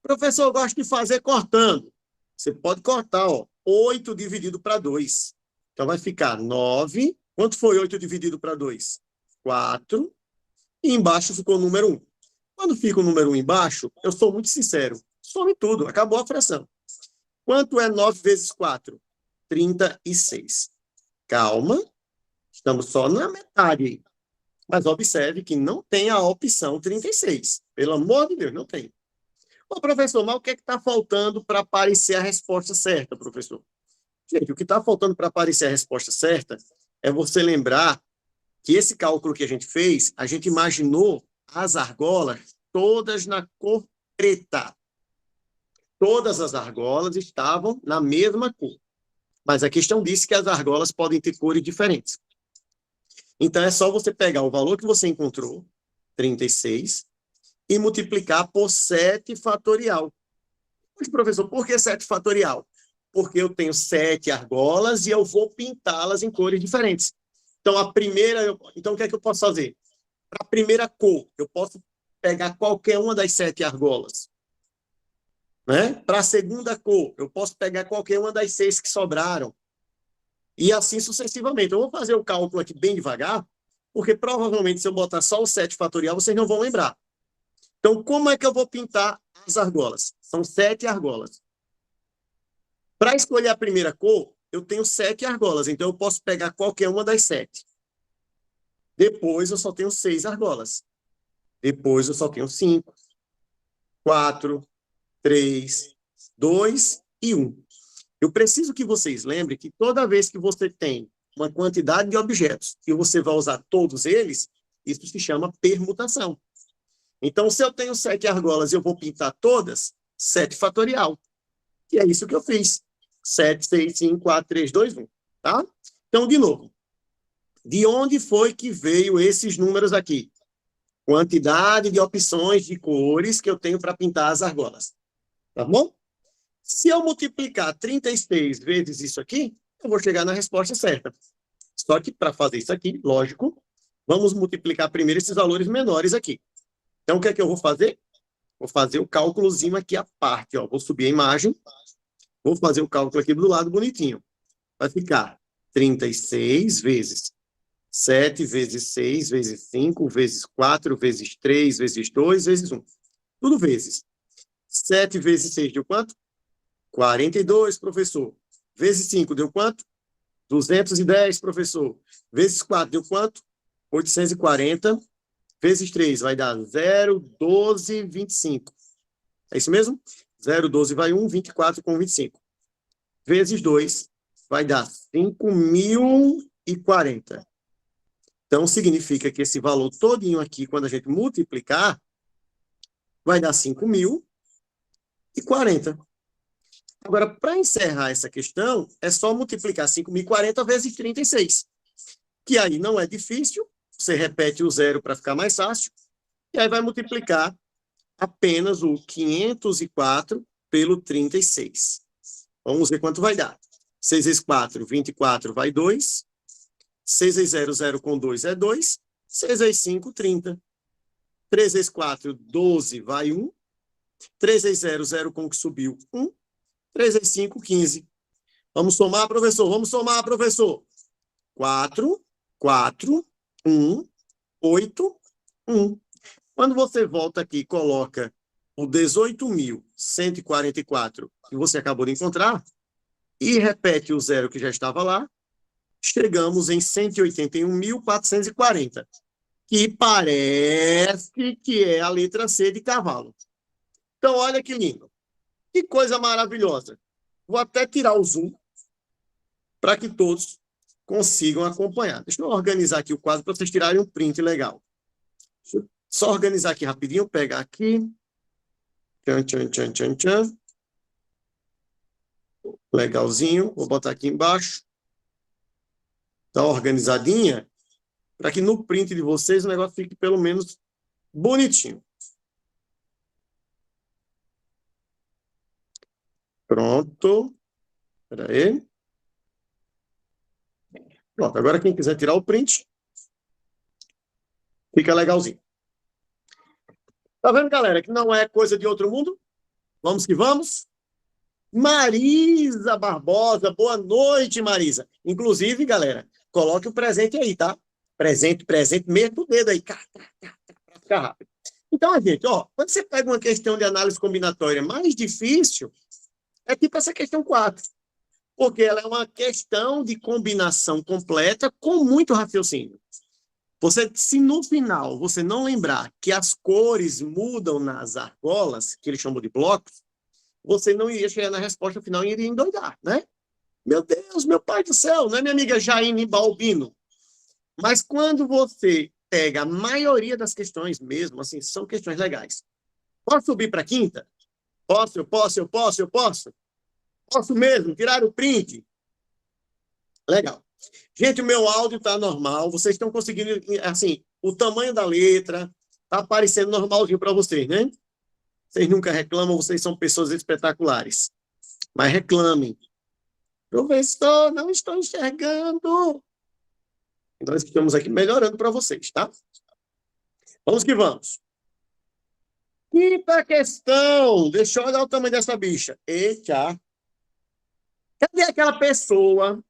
Professor, eu gosto de fazer cortando. Você pode cortar, ó, 8 dividido para 2. Então, vai ficar 9. Quanto foi 8 dividido para 2? 4. E embaixo ficou o número 1. Quando fica o número 1 embaixo, eu sou muito sincero. Some tudo, acabou a fração. Quanto é 9 vezes 4? 36. Calma, estamos só na metade aí. Mas observe que não tem a opção 36. Pelo amor de Deus, não tem. Ô, professor, mas o que é que está faltando para aparecer a resposta certa, professor? Gente, o que está faltando para aparecer a resposta certa é você lembrar que esse cálculo que a gente fez, a gente imaginou as argolas todas na cor preta. Todas as argolas estavam na mesma cor. Mas a questão disse que as argolas podem ter cores diferentes. Então, é só você pegar o valor que você encontrou, 36, e multiplicar por 7 fatorial. Mas, professor, por que 7 fatorial? Porque eu tenho 7 argolas e eu vou pintá-las em cores diferentes. Então, então, o que é que eu posso fazer? Para a primeira cor, eu posso pegar qualquer uma das 7 argolas. Né? Para a segunda cor, eu posso pegar qualquer uma das 6 que sobraram. E assim sucessivamente. Eu vou fazer o cálculo aqui bem devagar, porque provavelmente se eu botar só o 7 fatorial, vocês não vão lembrar. Então, como é que eu vou pintar as argolas? São 7 argolas. Para escolher a primeira cor, eu tenho 7 argolas, então eu posso pegar qualquer uma das 7. Depois eu só tenho 6 argolas. Depois eu só tenho 5, 4, 3, 2 e 1. Eu preciso que vocês lembrem que toda vez que você tem uma quantidade de objetos e você vai usar todos eles, isso se chama permutação. Então, se eu tenho 7 argolas e eu vou pintar todas, 7 fatorial. E é isso que eu fiz. 7, 6, 5, 4, 3, 2, 1. Tá? Então, de novo. De onde foi que veio esses números aqui? Quantidade de opções de cores que eu tenho para pintar as argolas. Tá bom? Se eu multiplicar 36 vezes isso aqui, eu vou chegar na resposta certa. Só que, para fazer isso aqui, lógico, vamos multiplicar primeiro esses valores menores aqui. Então, o que é que eu vou fazer? Vou fazer o cálculozinho aqui à parte. Ó. Vou subir a imagem. Vou fazer o cálculo aqui do lado bonitinho. Vai ficar 36 vezes 7 vezes 6 vezes 5 vezes 4 vezes 3 vezes 2 vezes 1. Tudo vezes. 7 vezes 6 deu quanto? 42, professor. Vezes 5 deu quanto? 210, professor. Vezes 4 deu quanto? 840. Vezes 3 vai dar 0, 12, 25. É isso mesmo? 0, 12 vai 1, 24 com 25. Vezes 2 vai dar 5.040. Então, significa que esse valor todinho aqui, quando a gente multiplicar, vai dar 5.040. Agora, para encerrar essa questão, é só multiplicar 5.040 vezes 36, que aí não é difícil, você repete o zero para ficar mais fácil, e aí vai multiplicar apenas o 504 pelo 36. Vamos ver quanto vai dar. 6 vezes 4, 24, vai 2. 6 vezes 0, 0 com 2 é 2. 6 vezes 5, 30. 3 vezes 4, 12, vai 1. 3 vezes 0, 0 com o que subiu, 1. 3 vezes 5, 15. Vamos somar, professor? Vamos somar, professor. 4, 4, 1, 8, 1. Quando você volta aqui e coloca o 18.144 que você acabou de encontrar e repete o zero que já estava lá, chegamos em 181.440, que parece que é a letra C de cavalo. Então, olha que lindo. Que coisa maravilhosa. Vou até tirar o zoom para que todos consigam acompanhar. Deixa eu organizar aqui o quadro para vocês tirarem um print legal. Deixa eu só organizar aqui rapidinho, pegar aqui. Tchan, tchan, tchan, tchan, tchan. Legalzinho. Vou botar aqui embaixo. Tá organizadinha, para que no print de vocês o negócio fique pelo menos bonitinho. Pronto. Espera aí. Pronto, agora quem quiser tirar o print, fica legalzinho. Tá vendo, galera, que não é coisa de outro mundo? Vamos que vamos. Marisa Barbosa, boa noite, Marisa. Inclusive, galera, coloque o presente aí, tá? Presente, mesmo do dedo aí, para ficar rápido. Então, gente, ó, quando você pega uma questão de análise combinatória mais difícil, é tipo essa questão 4, porque ela é uma questão de combinação completa com muito raciocínio. Se no final você não lembrar que as cores mudam nas argolas, que eles chamam de blocos, você não iria chegar na resposta final e iria endoidar, né? Meu Deus, meu pai do céu, não é minha amiga Jaine Balbino. Mas quando você pega a maioria das questões mesmo, assim, são questões legais. Posso subir para a quinta? Posso, eu posso, eu posso, eu posso. Posso mesmo, tirar o print. Legal. Gente, o meu áudio está normal. Vocês estão conseguindo, assim, o tamanho da letra está aparecendo normalzinho para vocês, né? Vocês nunca reclamam, vocês são pessoas espetaculares. Mas reclamem. Professor, não estou enxergando. Nós estamos aqui melhorando para vocês, tá? Vamos que vamos. Quinta questão. Deixa eu olhar o tamanho dessa bicha. Eita. Cadê aquela pessoa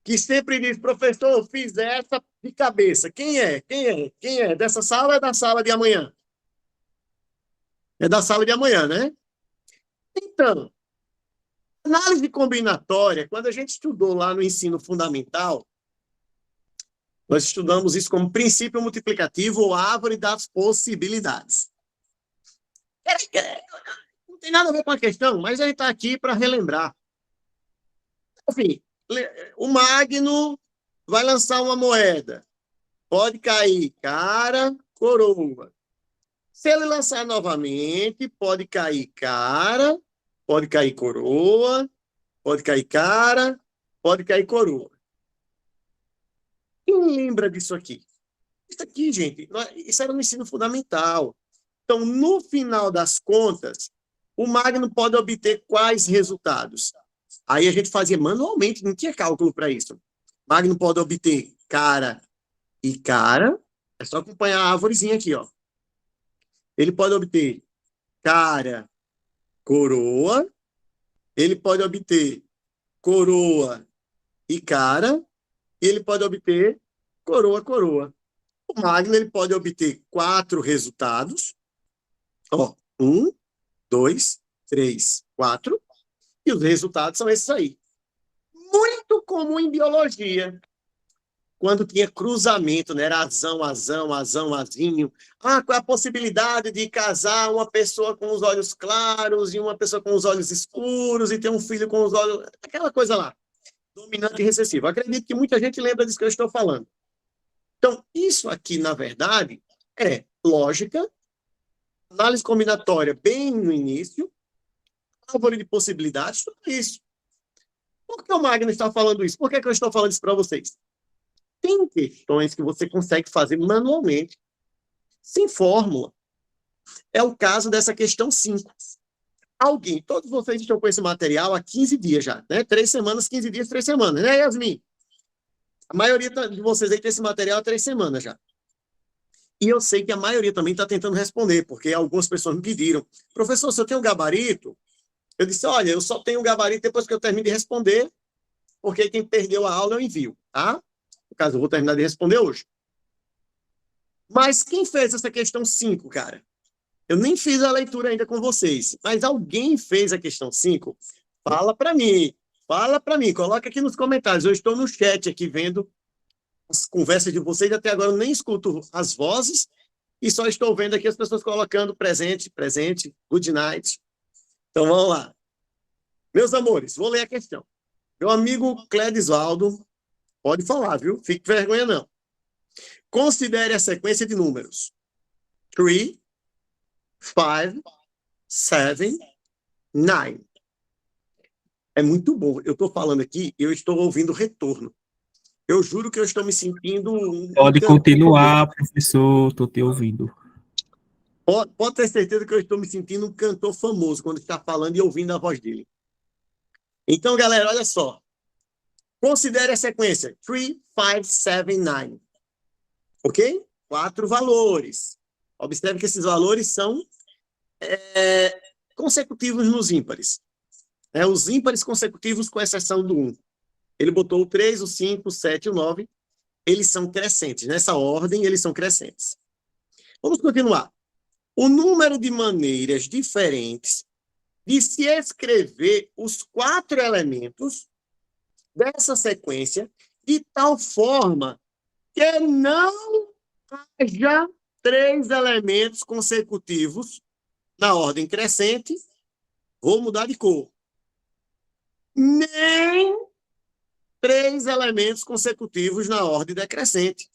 que sempre diz, professor, eu fiz essa de cabeça? Quem é? Quem é? Quem é? Dessa sala ou é da sala de amanhã? É da sala de amanhã, né? Então, análise combinatória, quando a gente estudou lá no ensino fundamental, nós estudamos isso como princípio multiplicativo ou árvore das possibilidades. Não tem nada a ver com a questão, mas a gente está aqui para relembrar. Enfim, o Magno vai lançar uma moeda. Pode cair cara, coroa. Se ele lançar novamente, pode cair cara, pode cair coroa, pode cair cara, pode cair coroa. Quem lembra disso aqui? Isso aqui, gente, isso era no ensino fundamental. Então, no final das contas, o Magno pode obter quais resultados? Aí a gente fazia manualmente, não tinha cálculo para isso. Magno pode obter cara e cara, é só acompanhar a árvorezinha aqui, ó. Ele pode obter cara, coroa, ele pode obter coroa e cara, e ele pode obter coroa, coroa. O Magno ele pode obter 4 resultados. Ó, 1, 2, 3, 4. E os resultados são esses aí. Muito comum em biologia. Quando tinha cruzamento, né? Era azão, azão, azão, azinho. Ah, qual é a possibilidade de casar uma pessoa com os olhos claros e uma pessoa com os olhos escuros e ter um filho com os olhos... Aquela coisa lá. Dominante e recessivo. Acredito que muita gente lembra disso que eu estou falando. Então, isso aqui, na verdade, é lógica, análise combinatória bem no início, árvore de possibilidades, tudo isso. Por que o Magno está falando isso? Por que eu estou falando isso para vocês? Tem questões que você consegue fazer manualmente, sem fórmula. É o caso dessa questão 5. Alguém, todos vocês estão com esse material há 15 dias já, né? 3 semanas, 15 dias, 3 semanas, né, Yasmin? A maioria de vocês aí tem esse material há 3 semanas já. E eu sei que a maioria também está tentando responder, porque algumas pessoas me pediram, professor, se eu tenho um gabarito, eu disse, olha, eu só tenho um gabarito depois que eu termino de responder, porque quem perdeu a aula eu envio, tá? No caso, eu vou terminar de responder hoje. Mas quem fez essa questão 5, cara? Eu nem fiz a leitura ainda com vocês, mas alguém fez a questão 5? Fala para mim, coloca aqui nos comentários. Eu estou no chat aqui vendo as conversas de vocês, até agora eu nem escuto as vozes e só estou vendo aqui as pessoas colocando presente, good night. Então vamos lá. Meus amores, vou ler a questão. Meu amigo Cledisvaldo, pode falar, viu? Fique com vergonha não. Considere a sequência de números 3, 5, 7, 9. É muito bom. Eu estou falando aqui e eu estou ouvindo retorno. Eu juro que eu estou me sentindo... Pode continuar, professor, estou te ouvindo. Pode ter certeza que eu estou me sentindo um cantor famoso quando está falando e ouvindo a voz dele. Então, galera, olha só. Considere a sequência 3, 5, 7, 9. Ok? 4 valores. Observe que esses valores são consecutivos nos ímpares. Os ímpares consecutivos, com exceção do 1. Ele botou o 3, o 5, o 7 e o 9. Eles são crescentes. Nessa ordem, eles são crescentes. Vamos continuar. O número de maneiras diferentes de se escrever os 4 elementos dessa sequência de tal forma que não haja 3 elementos consecutivos na ordem crescente, vou mudar de cor, nem 3 elementos consecutivos na ordem decrescente.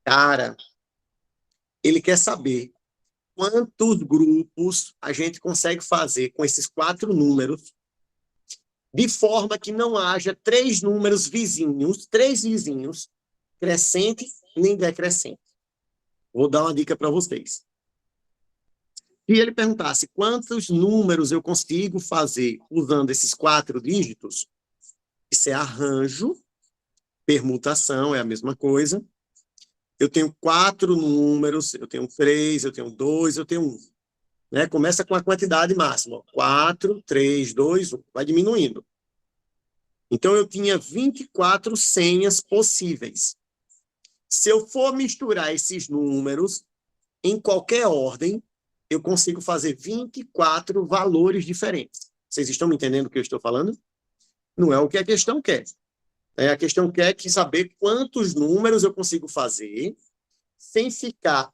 Cara, ele quer saber quantos grupos a gente consegue fazer com esses 4 números, de forma que não haja 3 números vizinhos, 3 vizinhos, crescente nem decrescente. Vou dar uma dica para vocês. Se ele perguntasse quantos números eu consigo fazer usando esses 4 dígitos, isso é arranjo, permutação, é a mesma coisa. Eu tenho 4 números, eu tenho 3, eu tenho 2, eu tenho 1. Né? Começa com a quantidade máxima. 4, 3, 2, 1. Vai diminuindo. Então, eu tinha 24 senhas possíveis. Se eu for misturar esses números em qualquer ordem, eu consigo fazer 24 valores diferentes. Vocês estão me entendendo o que eu estou falando? Não é o que a questão quer. A questão quer saber quantos números eu consigo fazer sem ficar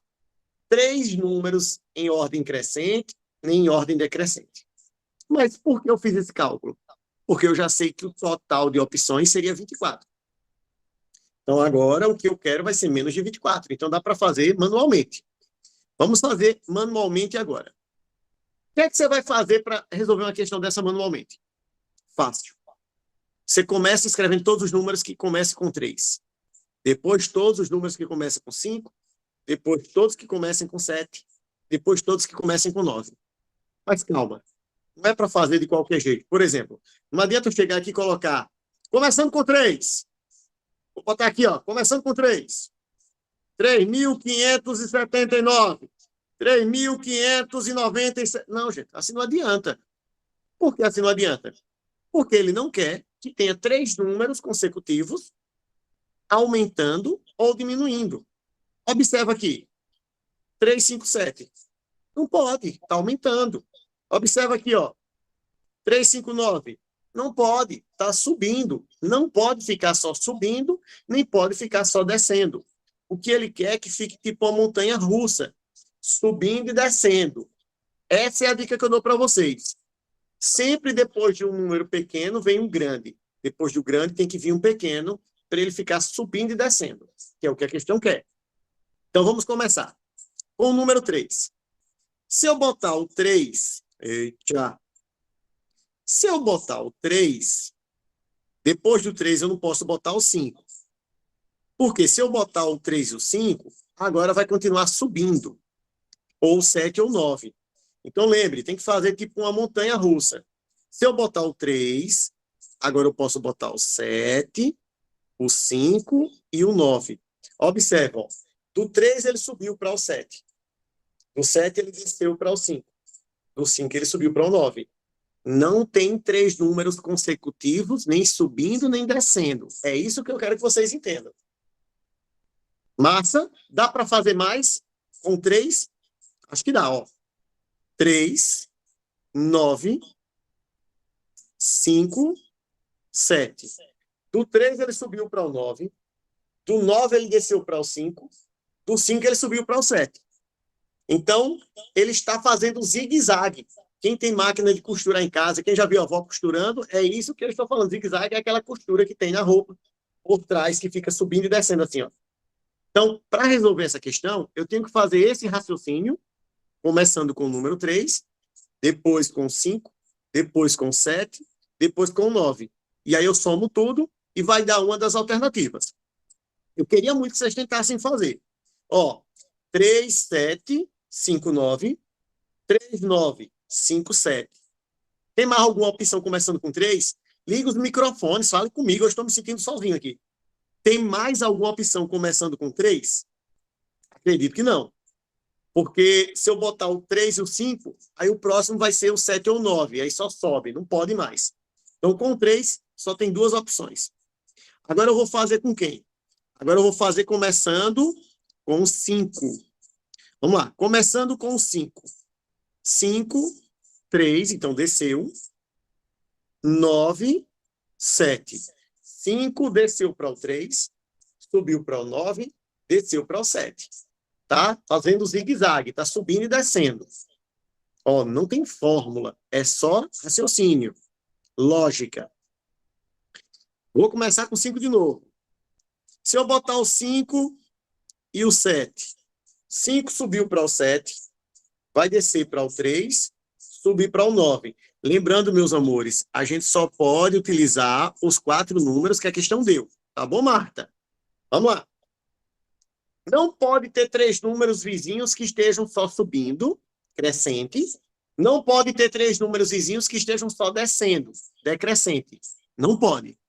3 números em ordem crescente nem em ordem decrescente. Mas por que eu fiz esse cálculo? Porque eu já sei que o total de opções seria 24. Então, agora, o que eu quero vai ser menos de 24. Então, dá para fazer manualmente. Vamos fazer manualmente agora. O que é que você vai fazer para resolver uma questão dessa manualmente? Fácil. Você começa escrevendo todos os números que começam com 3. Depois, todos os números que começam com 5. Depois, todos que comecem com 7. Depois, todos que comecem com 9. Mas calma. Não é para fazer de qualquer jeito. Por exemplo, não adianta eu chegar aqui e colocar começando com 3. Vou botar aqui, ó, começando com 3. 3.579. 3.597. Não, gente, assim não adianta. Por que assim não adianta? Porque ele não quer que tenha 3 números consecutivos aumentando ou diminuindo. Observa aqui. 357. Não pode, está aumentando. Observa aqui, ó. 359. Não pode, está subindo. Não pode ficar só subindo, nem pode ficar só descendo. O que ele quer é que fique tipo uma montanha russa, subindo e descendo. Essa é a dica que eu dou para vocês. Sempre depois de um número pequeno vem um grande. Depois do grande tem que vir um pequeno para ele ficar subindo e descendo, que é o que a questão quer. Então vamos começar com o número 3. Se eu botar o 3, se eu botar o 3, depois do 3 eu não posso botar o 5. Porque se eu botar o 3 e o 5, agora vai continuar subindo. Ou 7 ou 9. Então, lembre, tem que fazer tipo uma montanha russa. Se eu botar o 3, agora eu posso botar o 7, o 5 e o 9. Observa, ó, do 3 ele subiu para o 7. Do 7 ele desceu para o 5. Do 5 ele subiu para o 9. Não tem 3 números consecutivos, nem subindo, nem descendo. É isso que eu quero que vocês entendam. Massa, dá para fazer mais com 3? Acho que dá, ó. 3, 9, 5, 7. Do 3 ele subiu para o 9. Do 9 ele desceu para o 5. Do 5 ele subiu para o 7. Então, ele está fazendo zigue-zague. Quem tem máquina de costurar em casa, quem já viu a avó costurando, é isso que eu estou falando. Zigue-zague é aquela costura que tem na roupa por trás, que fica subindo e descendo assim, ó. Então, para resolver essa questão, eu tenho que fazer esse raciocínio, começando com o número 3, depois com 5, depois com 7, depois com 9. E aí eu somo tudo e vai dar uma das alternativas. Eu queria muito que vocês tentassem fazer. Ó, 3, 7, 5, 9, 3, 9, 5, 7. Tem mais alguma opção começando com 3? Liga os microfones, fale comigo, eu estou me sentindo sozinho aqui. Tem mais alguma opção começando com 3? Acredito que não. Porque se eu botar o 3 e o 5, aí o próximo vai ser o 7 ou o 9. Aí só sobe, não pode mais. Então, com 3, só tem 2 opções. Agora eu vou fazer com quem? Agora eu vou fazer começando com o 5. Vamos lá. Começando com o 5. 5, 3, então desceu. 9, 7. 5 desceu para o 3, subiu para o 9, desceu para o 7. Tá? Fazendo zigue-zague, tá subindo e descendo. Ó, não tem fórmula, é só raciocínio, lógica. Vou começar com 5 de novo. Se eu botar o 5 e o 7, 5 subiu para o 7, vai descer para o 3, subir para o 9. Lembrando, meus amores, a gente só pode utilizar os 4 números que a questão deu. Tá bom, Marta? Vamos lá. Não pode ter 3 números vizinhos que estejam só subindo, crescente. Não pode ter 3 números vizinhos que estejam só descendo, decrescente. Não pode.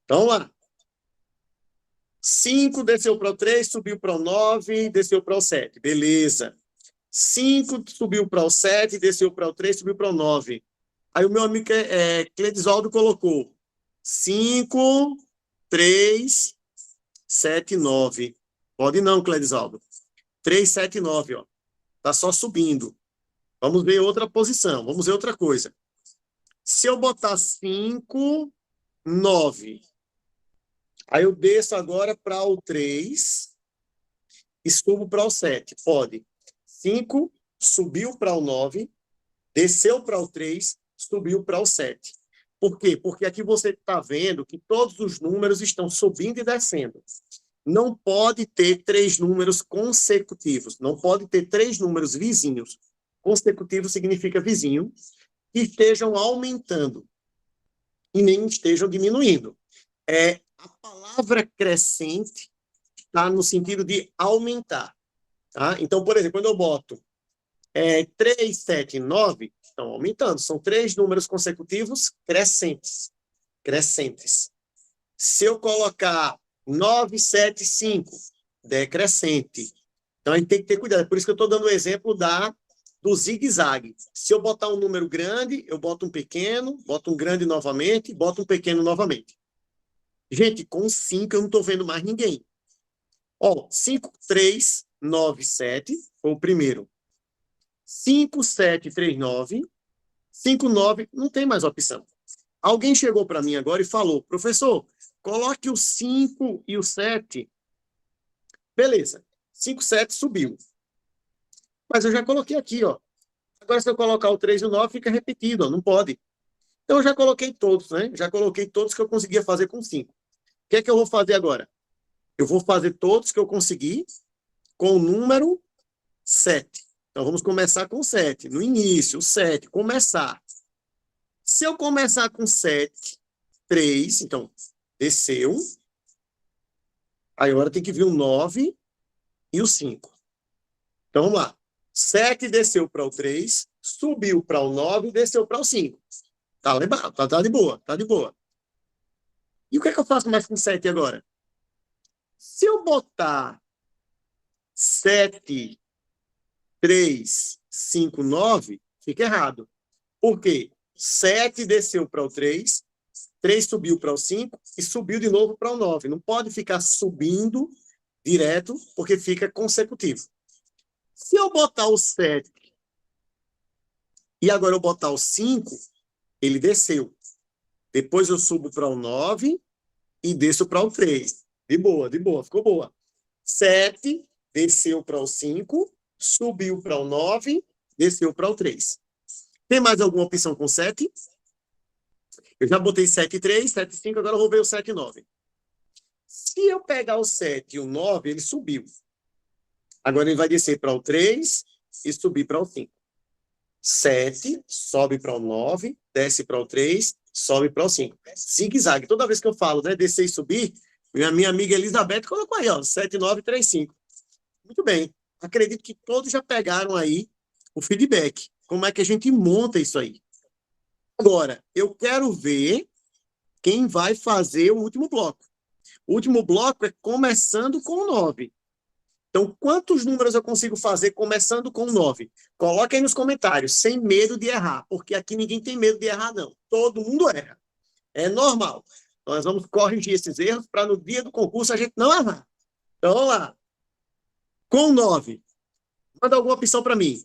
Então, lá. 5 desceu para o 3, subiu para o 9, desceu para o 7. Beleza. 5 subiu para o 7, desceu para o 3, subiu para o 9. Aí o meu amigo Cledisaldo colocou 5, 3, 7, 9. Pode não, Cledisaldo. 3, 7, 9, ó. Tá só subindo. Vamos ver outra posição, vamos ver outra coisa. Se eu botar 5, 9, aí eu desço agora para o 3 e subo para o 7. Pode. 5 subiu para o 9, desceu para o 3, subiu para o 7. Por quê? Porque aqui você está vendo que todos os números estão subindo e descendo. Não pode ter 3 números consecutivos. Não pode ter 3 números vizinhos. Consecutivo significa vizinho, que estejam aumentando e nem estejam diminuindo. A palavra crescente está no sentido de aumentar. Tá? Então, por exemplo, quando eu boto 3, 7, 9, estão aumentando. São 3 números consecutivos crescentes. Crescentes. Se eu colocar 9, 7, 5, decrescente. Então, a gente tem que ter cuidado. Por isso que eu estou dando o exemplo do zigue-zague. Se eu botar um número grande, eu boto um pequeno, boto um grande novamente, boto um pequeno novamente. Gente, com 5 eu não estou vendo mais ninguém. Ó, 5, 3, 9, 7 foi o primeiro. 5, 7, 3, 9. 5, 9, não tem mais opção. Alguém chegou para mim agora e falou, professor, coloque o 5 e o 7. Beleza, 5, 7 subiu. Mas eu já coloquei aqui, ó. Agora, se eu colocar o 3 e o 9, fica repetido, ó, não pode. Então, eu já coloquei todos, né? Já coloquei todos que eu conseguia fazer com 5. O que é que eu vou fazer agora? Eu vou fazer todos que eu consegui com o número 7. Então, vamos começar com 7. No início, 7, começar. Se eu começar com 7, 3, então, desceu. Aí, agora tem que vir o 9 e o 5. Então, vamos lá. 7 desceu para o 3, subiu para o 9 e desceu para o 5. Tá legal, tá de boa, tá de boa. E o que é que eu faço mais com 7 agora? Se eu botar 7, 3, 5, 9, fica errado. Por quê? 7 desceu para o 3, 3 subiu para o 5 e subiu de novo para o 9. Não pode ficar subindo direto, porque fica consecutivo. Se eu botar o 7 e agora eu botar o 5, ele desceu. Depois eu subo para o 9 e desço para o 3. De boa, ficou boa. 7, desceu para o 5, subiu para o 9, desceu para o 3. Tem mais alguma opção com 7? Eu já botei 7, 3, 7, 5, agora eu vou ver o 7 e 9. Se eu pegar o 7 e o 9, ele subiu. Agora ele vai descer para o 3 e subir para o 5. 7, sobe para o 9, desce para o 3, sobe para o 5. Zigue-zague. Toda vez que eu falo, né, descer e subir, minha amiga Elizabeth colocou aí, ó, 7, 9, 3, 5. Muito bem. Acredito que todos já pegaram aí o feedback. Como é que a gente monta isso aí? Agora, eu quero ver quem vai fazer o último bloco. O último bloco é começando com o 9. Então, quantos números eu consigo fazer começando com 9? Coloque aí nos comentários, sem medo de errar, porque aqui ninguém tem medo de errar, não. Todo mundo erra. É normal. Nós vamos corrigir esses erros para no dia do concurso a gente não errar. Então, vamos lá. Com 9, manda alguma opção para mim.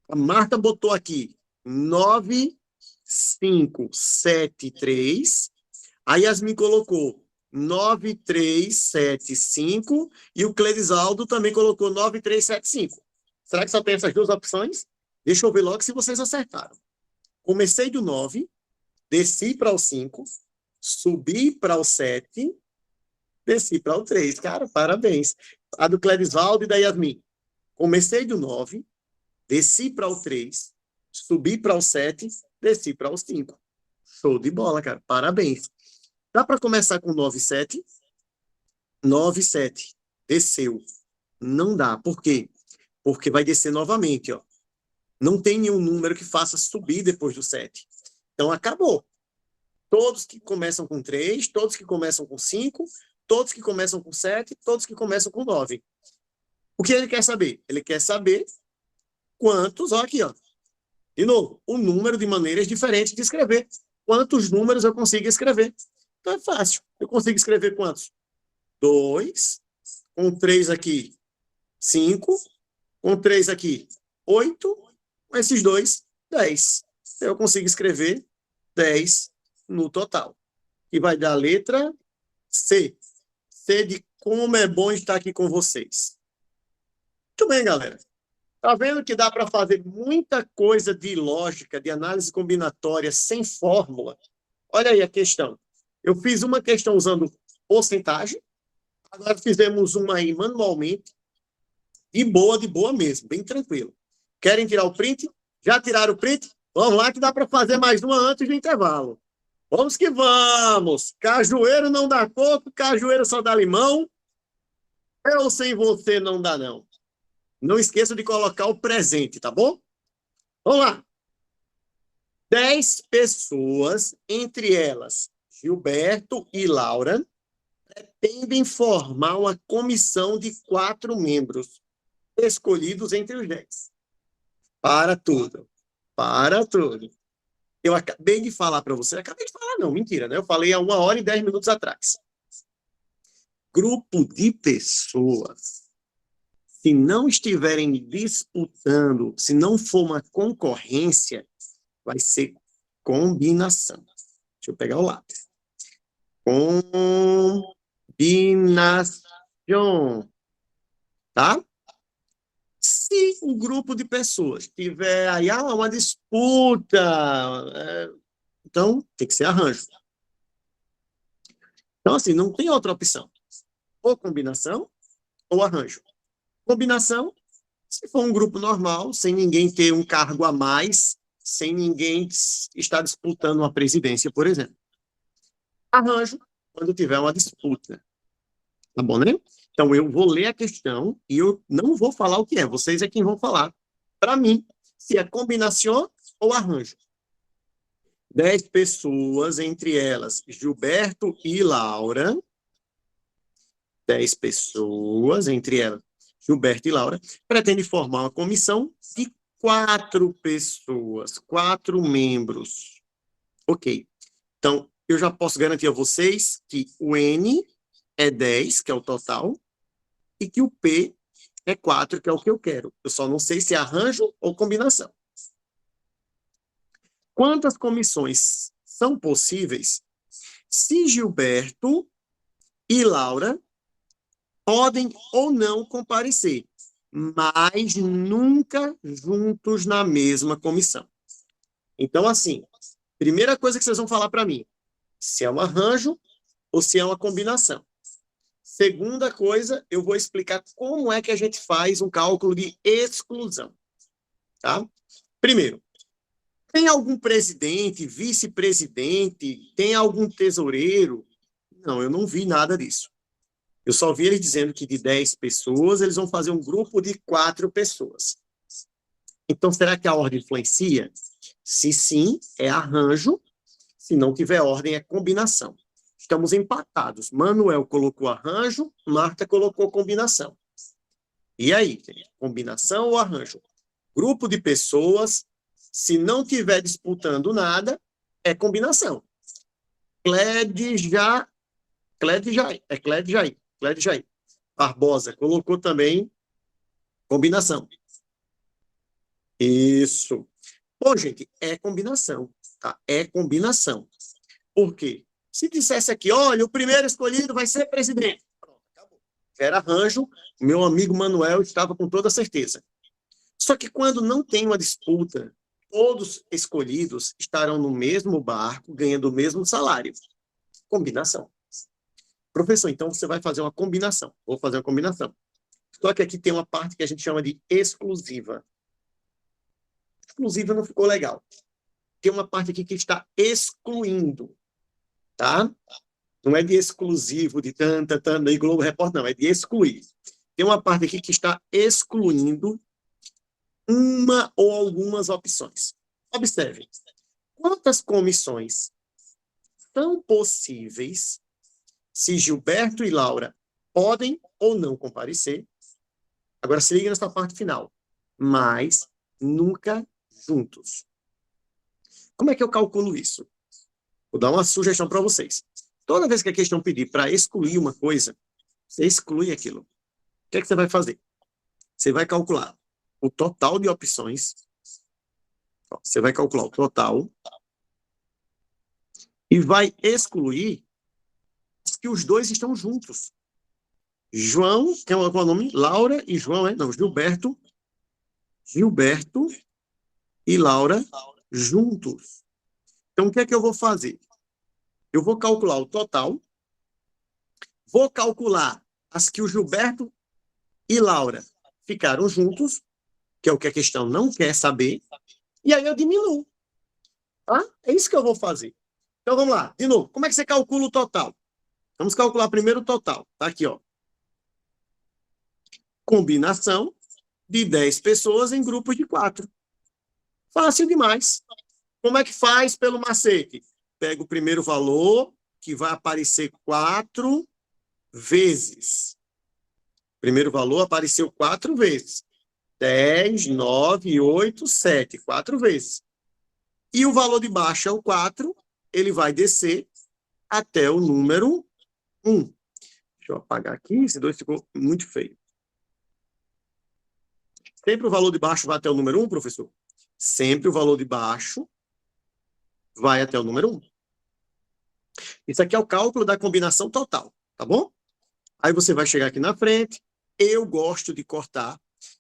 A Marta botou aqui 9, 5, 7, 3. A Yasmin colocou 9, 3, 7, 5. E o Cledisaldo também colocou 9, 3, 7, 5. Será que só tem essas duas opções? Deixa eu ver logo se vocês acertaram. Comecei do 9, desci para o 5, Subi para o 7, desci para o 3. Cara, parabéns. A do Cledisvaldo e da Yasmin. Comecei do 9, desci para o 3, subi para o 7, desci para o 5. Show de bola, cara. Parabéns. Dá para começar com 9, 7? 9, 7. Desceu. Não dá. Por quê? Porque vai descer novamente, ó. Não tem nenhum número que faça subir depois do 7. Então, acabou. Todos que começam com 3, todos que começam com 5, todos que começam com 7, todos que começam com 9. O que ele quer saber? Ele quer saber quantos, ó aqui, ó. De novo, o número de maneiras diferentes de escrever. Quantos números eu consigo escrever? Então é fácil. Eu consigo escrever quantos? 2, com 3 aqui, 5, com 3 aqui, 8, com esses 2, 10. Então eu consigo escrever 10 no total. E vai dar a letra C. C de como é bom estar aqui com vocês. Muito bem, galera. Tá vendo que dá para fazer muita coisa de lógica, de análise combinatória sem fórmula? Olha aí a questão. Eu fiz uma questão usando porcentagem, agora fizemos uma aí manualmente, de boa mesmo, bem tranquilo. Querem tirar o print? Já tiraram o print? Vamos lá que dá para fazer mais uma antes do intervalo. Vamos que vamos! Cajueiro não dá coco, cajueiro só dá limão. Eu sem você não dá não. Não esqueça de colocar o presente, tá bom? Vamos lá. 10 pessoas, entre elas Gilberto e Laura, pretendem formar uma comissão de 4 membros, escolhidos entre os 10. Para tudo. Para tudo. Eu acabei de falar para você. Acabei de falar, não, mentira, né? Eu falei há 1 hora e 10 minutos atrás. Grupo de pessoas. Se não estiverem disputando, se não for uma concorrência, vai ser combinação. Deixa eu pegar o lápis. Combinação. Tá? Se um grupo de pessoas tiver aí uma disputa, então tem que ser arranjo. Então, assim, não tem outra opção. Ou combinação, ou arranjo. Combinação, se for um grupo normal, sem ninguém ter um cargo a mais, sem ninguém estar disputando uma presidência, por exemplo. Arranjo, quando tiver uma disputa. Tá bom, né? Então, eu vou ler a questão e eu não vou falar o que é. Vocês é quem vão falar. Para mim, se é combinação ou arranjo. 10 pessoas, entre elas Gilberto e Laura. 10 pessoas, entre elas Gilberto e Laura, pretendem formar uma comissão de 4 pessoas, 4 membros. Ok. Então, eu já posso garantir a vocês que o N é 10, que é o total, e que o P é 4, que é o que eu quero. Eu só não sei se é arranjo ou combinação. Quantas comissões são possíveis se Gilberto e Laura podem ou não comparecer, mas nunca juntos na mesma comissão? Então, assim, primeira coisa que vocês vão falar para mim, se é um arranjo ou se é uma combinação. Segunda coisa, eu vou explicar como é que a gente faz um cálculo de exclusão. Tá? Primeiro, tem algum presidente, vice-presidente, tem algum tesoureiro? Não, eu não vi nada disso. Eu só vi eles dizendo que de 10 pessoas, eles vão fazer um grupo de 4 pessoas. Então, será que a ordem influencia? Se sim, é arranjo. Se não tiver ordem, é combinação. Estamos empatados. Manuel colocou arranjo, Marta colocou combinação. E aí, combinação ou arranjo? Grupo de pessoas, se não tiver disputando nada, é combinação. Clédia Jair. Barbosa colocou também combinação. Isso. Bom, gente, é combinação, tá? É combinação. Por quê? Se dissesse aqui, olha, o primeiro escolhido vai ser presidente. Pronto, acabou. Era arranjo, meu amigo Manuel estava com toda certeza. Só que quando não tem uma disputa, todos escolhidos estarão no mesmo barco, ganhando o mesmo salário. combinação. Professor, então você vai fazer uma combinação. Vou fazer uma combinação. Só que aqui tem uma parte que a gente chama de exclusiva. Exclusiva não ficou legal. Tem uma parte aqui que está excluindo, tá? Não é de exclusivo, de tanta, e Globo Repórter, não. É de excluir. Tem uma parte aqui que está excluindo uma ou algumas opções. Observem. Quantas comissões são possíveis se Gilberto e Laura podem ou não comparecer? Agora se liga nessa parte final. Mas nunca juntos. Como é que eu calculo isso? Vou dar uma sugestão para vocês. Toda vez que a questão pedir para excluir uma coisa, você exclui aquilo. O que é que você vai fazer? Você vai calcular o total de opções. Você vai calcular o total e vai excluir que os dois estão juntos. João, que é o nome? Laura e João, não, Gilberto e Laura juntos. Então, o que é que eu vou fazer? Eu vou calcular o total, vou calcular as que o Gilberto e Laura ficaram juntos, que é o que a questão não quer saber, e aí eu diminuo. Tá? É isso que eu vou fazer. Então, vamos lá. De novo, como é que você calcula o total? Vamos calcular primeiro o total. Tá aqui, ó. Combinação de 10 pessoas em grupos de 4. Fácil demais. Como é que faz pelo macete? Pega o primeiro valor, que vai aparecer 4 vezes. Primeiro valor apareceu 4 vezes. 10, 9, 8, 7. 4 vezes. E o valor de baixo é o 4, ele vai descer até o número 1. Deixa eu apagar aqui, esse 2 ficou muito feio. Sempre o valor de baixo vai até o número 1, professor? Sempre o valor de baixo vai até o número 1. Isso aqui é o cálculo da combinação total, tá bom? Aí você vai chegar aqui na frente. Eu gosto de cortar.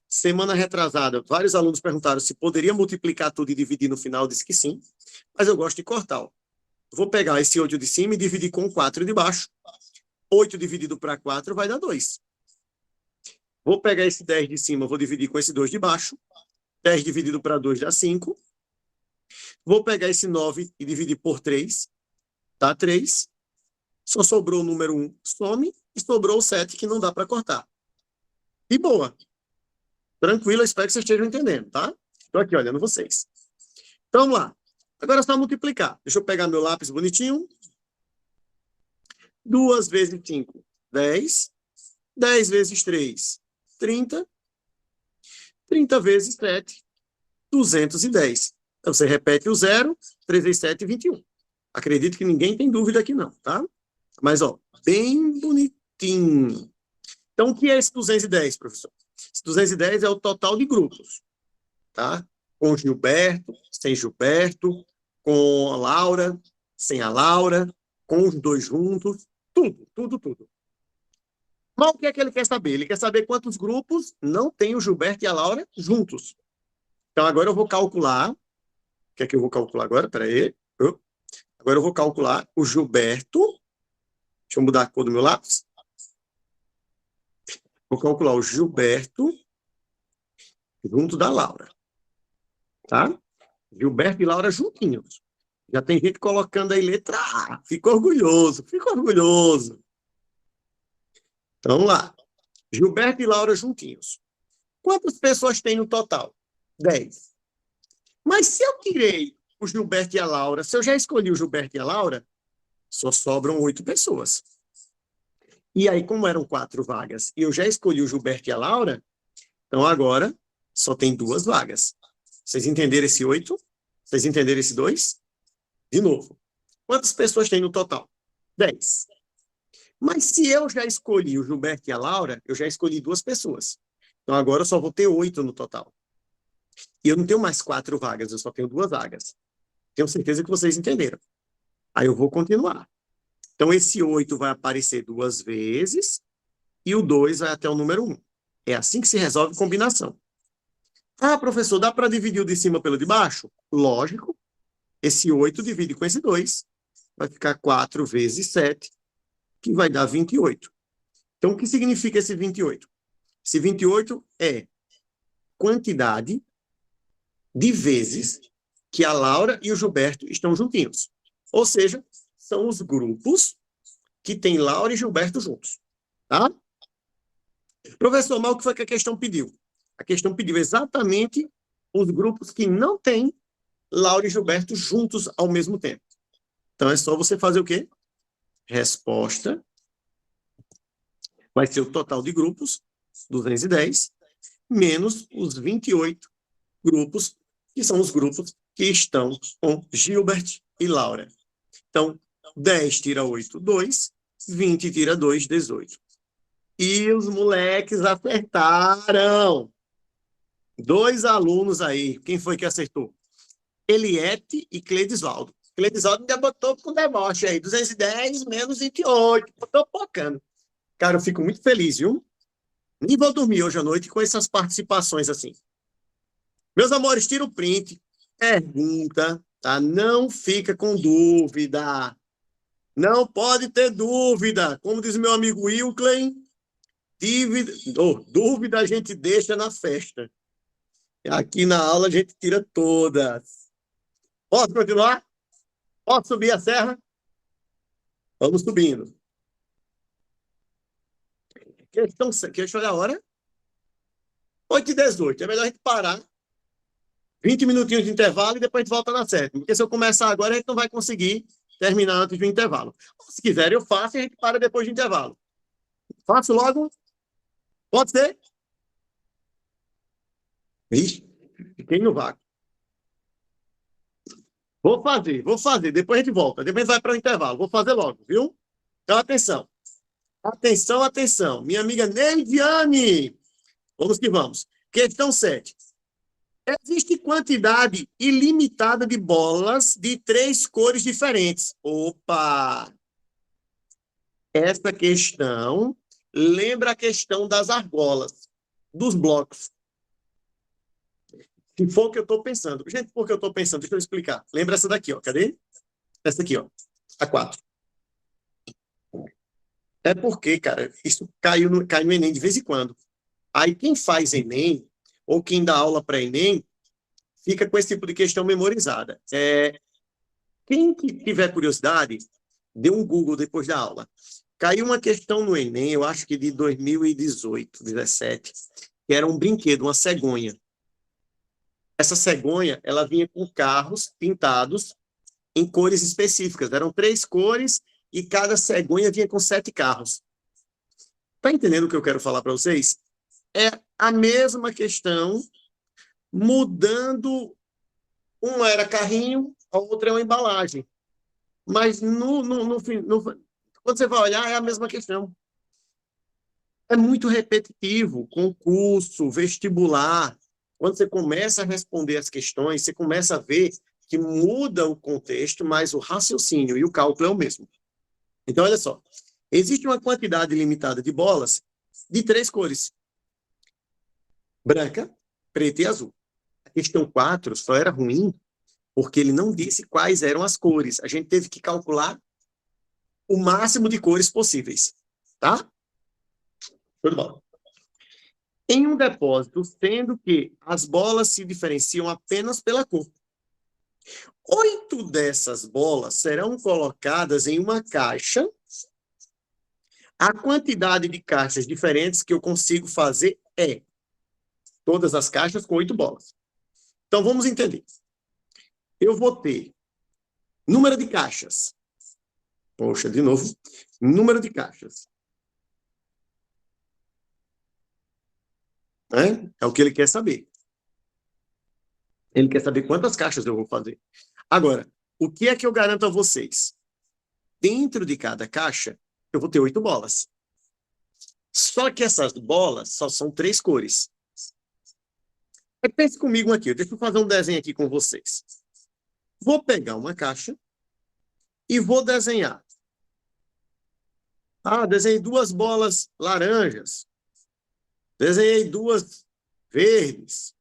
Semana retrasada, vários alunos perguntaram se poderia multiplicar tudo e dividir no final. Eu disse que sim, mas eu gosto de cortar. Ó. Vou pegar esse 8 de cima e dividir com o 4 de baixo. 8 dividido para 4 vai dar 2. Vou pegar esse 10 de cima, vou dividir com esse 2 de baixo. 10 dividido para 2 dá 5. Vou pegar esse 9 e dividir por 3. Dá 3. Só sobrou o número 1, some. E sobrou o 7, que não dá para cortar. E boa. Tranquilo, eu espero que vocês estejam entendendo, tá? Estou aqui olhando vocês. Então, vamos lá. Agora é só multiplicar. Deixa eu pegar meu lápis bonitinho. 2 vezes 5, 10. 10 vezes 3, 30. 30 vezes 7, 210. Então, você repete o 0, 3 vezes 7, 21. Acredito que ninguém tem dúvida aqui não, tá? Mas, ó, bem bonitinho. Então, o que é esse 210, professor? Esse 210 é o total de grupos, tá? Com Gilberto, sem Gilberto, com a Laura, sem a Laura, com os dois juntos, tudo, tudo, tudo. Mas o que é que ele quer saber? Ele quer saber quantos grupos não tem o Gilberto e a Laura juntos. Então, agora eu vou calcular. O que é que eu vou calcular agora? Espera aí. Agora eu vou calcular o Gilberto. Deixa eu mudar a cor do meu lápis. Vou calcular o Gilberto junto da Laura. Tá? Gilberto e Laura juntinhos. Já tem gente colocando aí letra A. Fico orgulhoso, fico orgulhoso. Então, vamos lá. Gilberto e Laura juntinhos. Quantas pessoas tem no total? 10. Mas se eu tirei o Gilberto e a Laura, se eu já escolhi o Gilberto e a Laura, só sobram 8 pessoas. E aí, como eram 4 vagas, e eu já escolhi o Gilberto e a Laura, então agora só tem 2 vagas. Vocês entenderam esse 8? Vocês entenderam esse 2? De novo. Quantas pessoas tem no total? 10. Mas se eu já escolhi o Gilberto e a Laura, eu já escolhi 2 pessoas. Então agora eu só vou ter 8 no total. E eu não tenho mais 4 vagas, eu só tenho 2 vagas. Tenho certeza que vocês entenderam. Aí eu vou continuar. Então esse 8 vai aparecer 2 vezes e o 2 vai até o número 1. É assim que se resolve combinação. Ah, professor, dá para dividir o de cima pelo de baixo? Lógico. Esse 8 divide com esse 2. vai ficar 4 vezes 7, que vai dar 28. Então, o que significa esse 28? Esse 28 é quantidade de vezes que a Laura e o Gilberto estão juntinhos. Ou seja, são os grupos que tem Laura e Gilberto juntos. Tá? Professor, mas o que foi que a questão pediu? A questão pediu exatamente os grupos que não têm Laura e Gilberto juntos ao mesmo tempo. Então, é só você fazer o quê? Resposta vai ser o total de grupos, 210, menos os 28 grupos, que são os grupos que estão com Gilbert e Laura. Então, 10 tira 8, 2. 20 tira 2, 18. E os moleques acertaram. 2 alunos aí. Quem foi que acertou? Eliette e Cledisvaldo. Cledisvaldo ainda botou com deboche aí. 210 menos 28. Botou pocando. Cara, eu fico muito feliz, viu? Nem vou dormir hoje à noite com essas participações assim. Meus amores, tira o print. Pergunta, tá? Não fica com dúvida. Não pode ter dúvida. Como diz meu amigo Wilkley, dúvida a gente deixa na festa. Aqui na aula a gente tira todas. Posso continuar? Posso subir a serra? Vamos subindo. Deixa eu olhar a hora. 8h18. É melhor a gente parar. 20 minutinhos de intervalo e depois a gente volta na sétima. Porque se eu começar agora, a gente não vai conseguir terminar antes do intervalo. Se quiser, eu faço e a gente para depois do intervalo. Faço logo? Pode ser? Ixi, fiquei no vácuo. Vou fazer. Depois a gente volta. Depois vai para o intervalo. Vou fazer logo, viu? Então, atenção. Atenção. Minha amiga Neidiane. Vamos que vamos. Questão 7. Existe quantidade ilimitada de bolas de 3 cores diferentes. Opa! Essa questão lembra a questão das argolas, dos blocos. Se for o que eu estou pensando. Gente, por que eu estou pensando? Deixa eu explicar. Lembra essa daqui, ó. Cadê? Essa aqui, ó. A 4. É porque, cara, isso cai no Enem de vez em quando. Aí quem faz Enem, ou quem dá aula para Enem, fica com esse tipo de questão memorizada. Quem tiver curiosidade, dê um Google depois da aula. Caiu uma questão no Enem, eu acho que de 2018, 2017, que era um brinquedo, uma cegonha. Essa cegonha, ela vinha com carros pintados em cores específicas. Eram 3 cores e cada cegonha vinha com 7 carros. Tá entendendo o que eu quero falar para vocês? É a mesma questão, mudando. Uma era carrinho, a outra é uma embalagem. Mas quando você vai olhar, é a mesma questão. É muito repetitivo, concurso, vestibular. Quando você começa a responder as questões, você começa a ver que muda o contexto, mas o raciocínio e o cálculo é o mesmo. Então, olha só. Existe uma quantidade limitada de bolas de 3 cores. Branca, preta e azul. A questão 4 só era ruim porque ele não disse quais eram as cores. A gente teve que calcular o máximo de cores possíveis. Tá? Tudo bom. Em um depósito, sendo que as bolas se diferenciam apenas pela cor. 8 dessas bolas serão colocadas em uma caixa. A quantidade de caixas diferentes que eu consigo fazer é todas as caixas com 8 bolas. Então, vamos entender. Eu vou ter número de caixas. Poxa, de novo. Número de caixas. É o que ele quer saber. Ele quer saber quantas caixas eu vou fazer. Agora, o que é que eu garanto a vocês? Dentro de cada caixa, eu vou ter 8 bolas. Só que essas bolas só são 3 cores. Pense comigo aqui. Deixa eu fazer um desenho aqui com vocês. Vou pegar uma caixa e vou desenhar. Desenhei 2 bolas laranjas. Desenhei 2 verdes.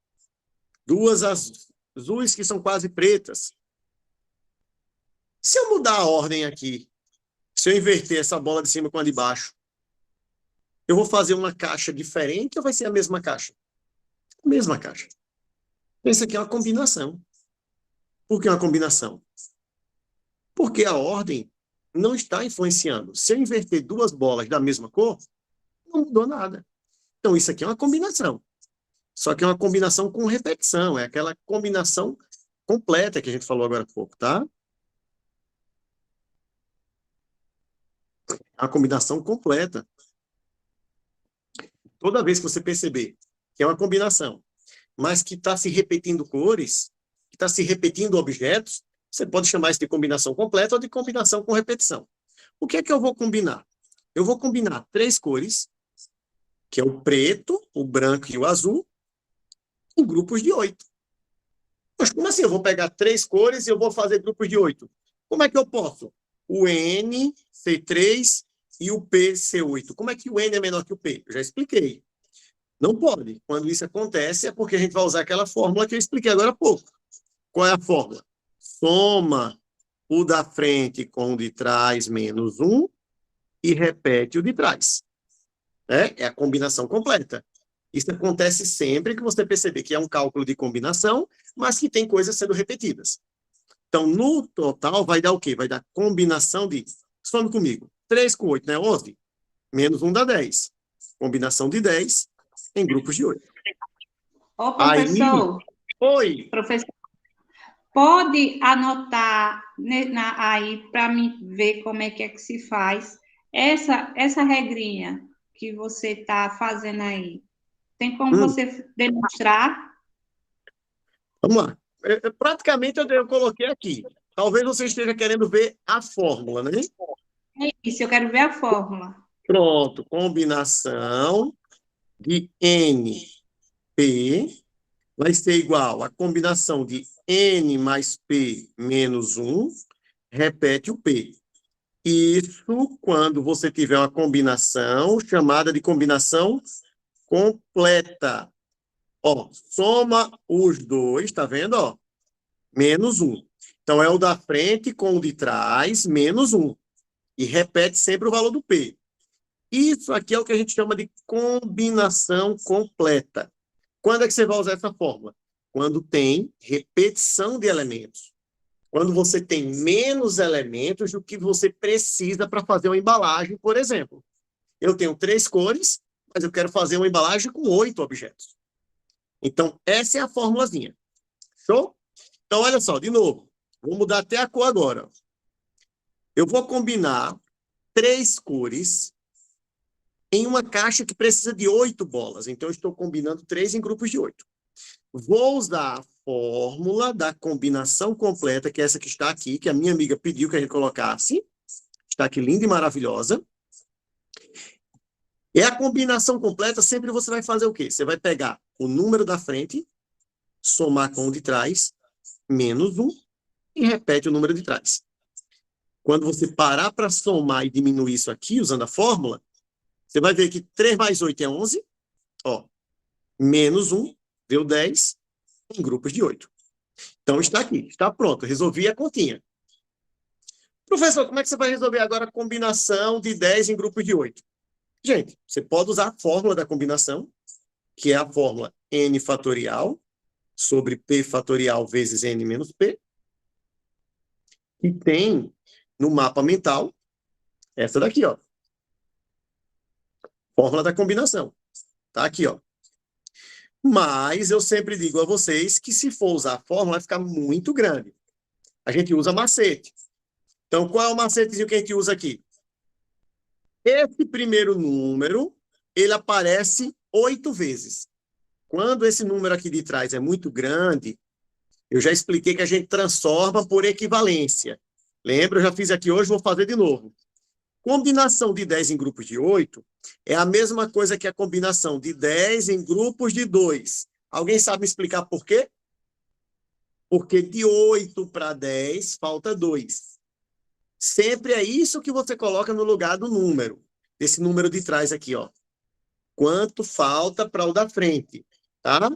2 azuis que são quase pretas. Se eu mudar a ordem aqui, se eu inverter essa bola de cima com a de baixo, eu vou fazer uma caixa diferente ou vai ser a mesma caixa? A mesma caixa. Isso aqui é uma combinação. Por que uma combinação? Porque a ordem não está influenciando. Se eu inverter duas bolas da mesma cor, não mudou nada. Então, isso aqui é uma combinação. Só que é uma combinação com repetição. É aquela combinação completa que a gente falou agora há pouco, tá? É uma combinação completa. Toda vez que você perceber que é uma combinação, mas que está se repetindo cores, que está se repetindo objetos, você pode chamar isso de combinação completa ou de combinação com repetição. O que é que eu vou combinar? Eu vou combinar 3 cores, que é o preto, o branco e o azul, em grupos de 8. Mas como assim? Eu vou pegar 3 cores e eu vou fazer grupos de 8. Como é que eu posso? O N ser 3 e o P ser 8. Como é que o N é menor que o P? Eu já expliquei. Não pode. Quando isso acontece, é porque a gente vai usar aquela fórmula que eu expliquei agora há pouco. Qual é a fórmula? Soma o da frente com o de trás menos 1 e repete o de trás. É a combinação completa. Isso acontece sempre que você perceber que é um cálculo de combinação, mas que tem coisas sendo repetidas. Então, no total, vai dar o quê? Vai dar combinação de... Some comigo. 3 com 8, né? 11. Menos 1 dá 10. Combinação de 10 em grupos de 8. Ô, professor. Oi. Professor, pode anotar aí para mim ver como é que se faz essa regrinha que você está fazendo aí. Tem como você demonstrar? Vamos lá. Praticamente eu coloquei aqui. Talvez você esteja querendo ver a fórmula, né? É isso, eu quero ver a fórmula. Pronto. Combinação de NP vai ser igual a combinação de N mais P menos 1, repete o P. Isso quando você tiver uma combinação chamada de combinação completa. Ó, soma os dois, tá vendo? Ó, menos 1. Então, é o da frente com o de trás, menos 1. E repete sempre o valor do P. Isso aqui é o que a gente chama de combinação completa. Quando é que você vai usar essa fórmula? Quando tem repetição de elementos. Quando você tem menos elementos do que você precisa para fazer uma embalagem, por exemplo. Eu tenho 3 cores, mas eu quero fazer uma embalagem com 8 objetos. Então, essa é a formulazinha. Show? Então, olha só, de novo. Vou mudar até a cor agora. Eu vou combinar 3 cores em uma caixa que precisa de 8 bolas. Então, eu estou combinando 3 em grupos de 8. Vou usar a fórmula da combinação completa, que é essa que está aqui, que a minha amiga pediu que a gente colocasse. Está aqui linda e maravilhosa. E a combinação completa, sempre você vai fazer o quê? Você vai pegar o número da frente, somar com o de trás, menos 1, e repete o número de trás. Quando você parar para somar e diminuir isso aqui, usando a fórmula, você vai ver que 3 mais 8 é 11, ó, menos 1 deu 10 em grupos de 8. Então, está aqui, está pronto, resolvi a continha. Professor, como é que você vai resolver agora a combinação de 10 em grupos de 8? Gente, você pode usar a fórmula da combinação, que é a fórmula n fatorial sobre p fatorial vezes n menos p, e tem no mapa mental essa daqui, ó. Fórmula da combinação. Tá aqui, ó. Mas eu sempre digo a vocês que se for usar a fórmula vai ficar muito grande. A gente usa macete. Então, qual é o macetezinho que a gente usa aqui? Esse primeiro número, ele aparece 8 vezes. Quando esse número aqui de trás é muito grande, eu já expliquei que a gente transforma por equivalência. Lembra? Eu já fiz aqui hoje, vou fazer de novo. Combinação de 10 em grupos de 8 é a mesma coisa que a combinação de 10 em grupos de 2. Alguém sabe me explicar por quê? Porque de 8 para 10 falta 2. Sempre é isso que você coloca no lugar do número. Esse número de trás aqui, ó. Quanto falta para o da frente, tá?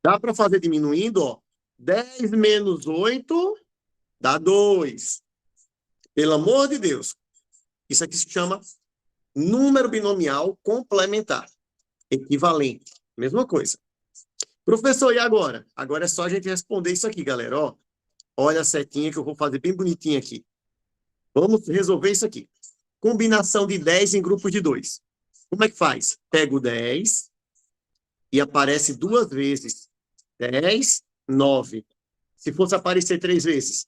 Dá para fazer diminuindo, ó. 10 menos 8 dá 2. Pelo amor de Deus. Isso aqui se chama número binomial complementar. Equivalente. Mesma coisa. Professor, e agora? Agora é só a gente responder isso aqui, galera. Ó, olha a setinha que eu vou fazer bem bonitinha aqui. Vamos resolver isso aqui. Combinação de 10 em grupos de 2. Como é que faz? Pega o 10 e aparece 2 vezes. 10, 9. Se fosse aparecer 3 vezes.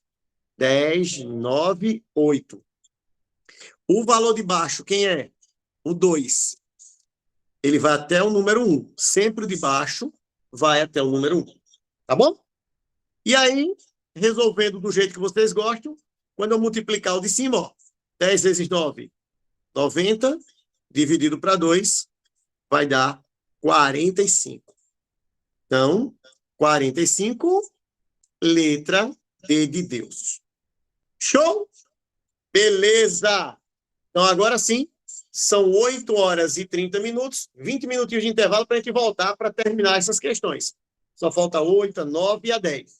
10, 9, 8. O valor de baixo, quem é? O 2. Ele vai até o número 1. Sempre o de baixo vai até o número 1. Tá bom? E aí, resolvendo do jeito que vocês gostam, quando eu multiplicar o de cima, ó, 10 vezes 9, 90, dividido para 2, vai dar 45. Então, 45, letra D de Deus. Show? Beleza! Então, agora sim, são 8 horas e 30 minutos, 20 minutinhos de intervalo para a gente voltar para terminar essas questões. Só falta 8, 9 e a 10.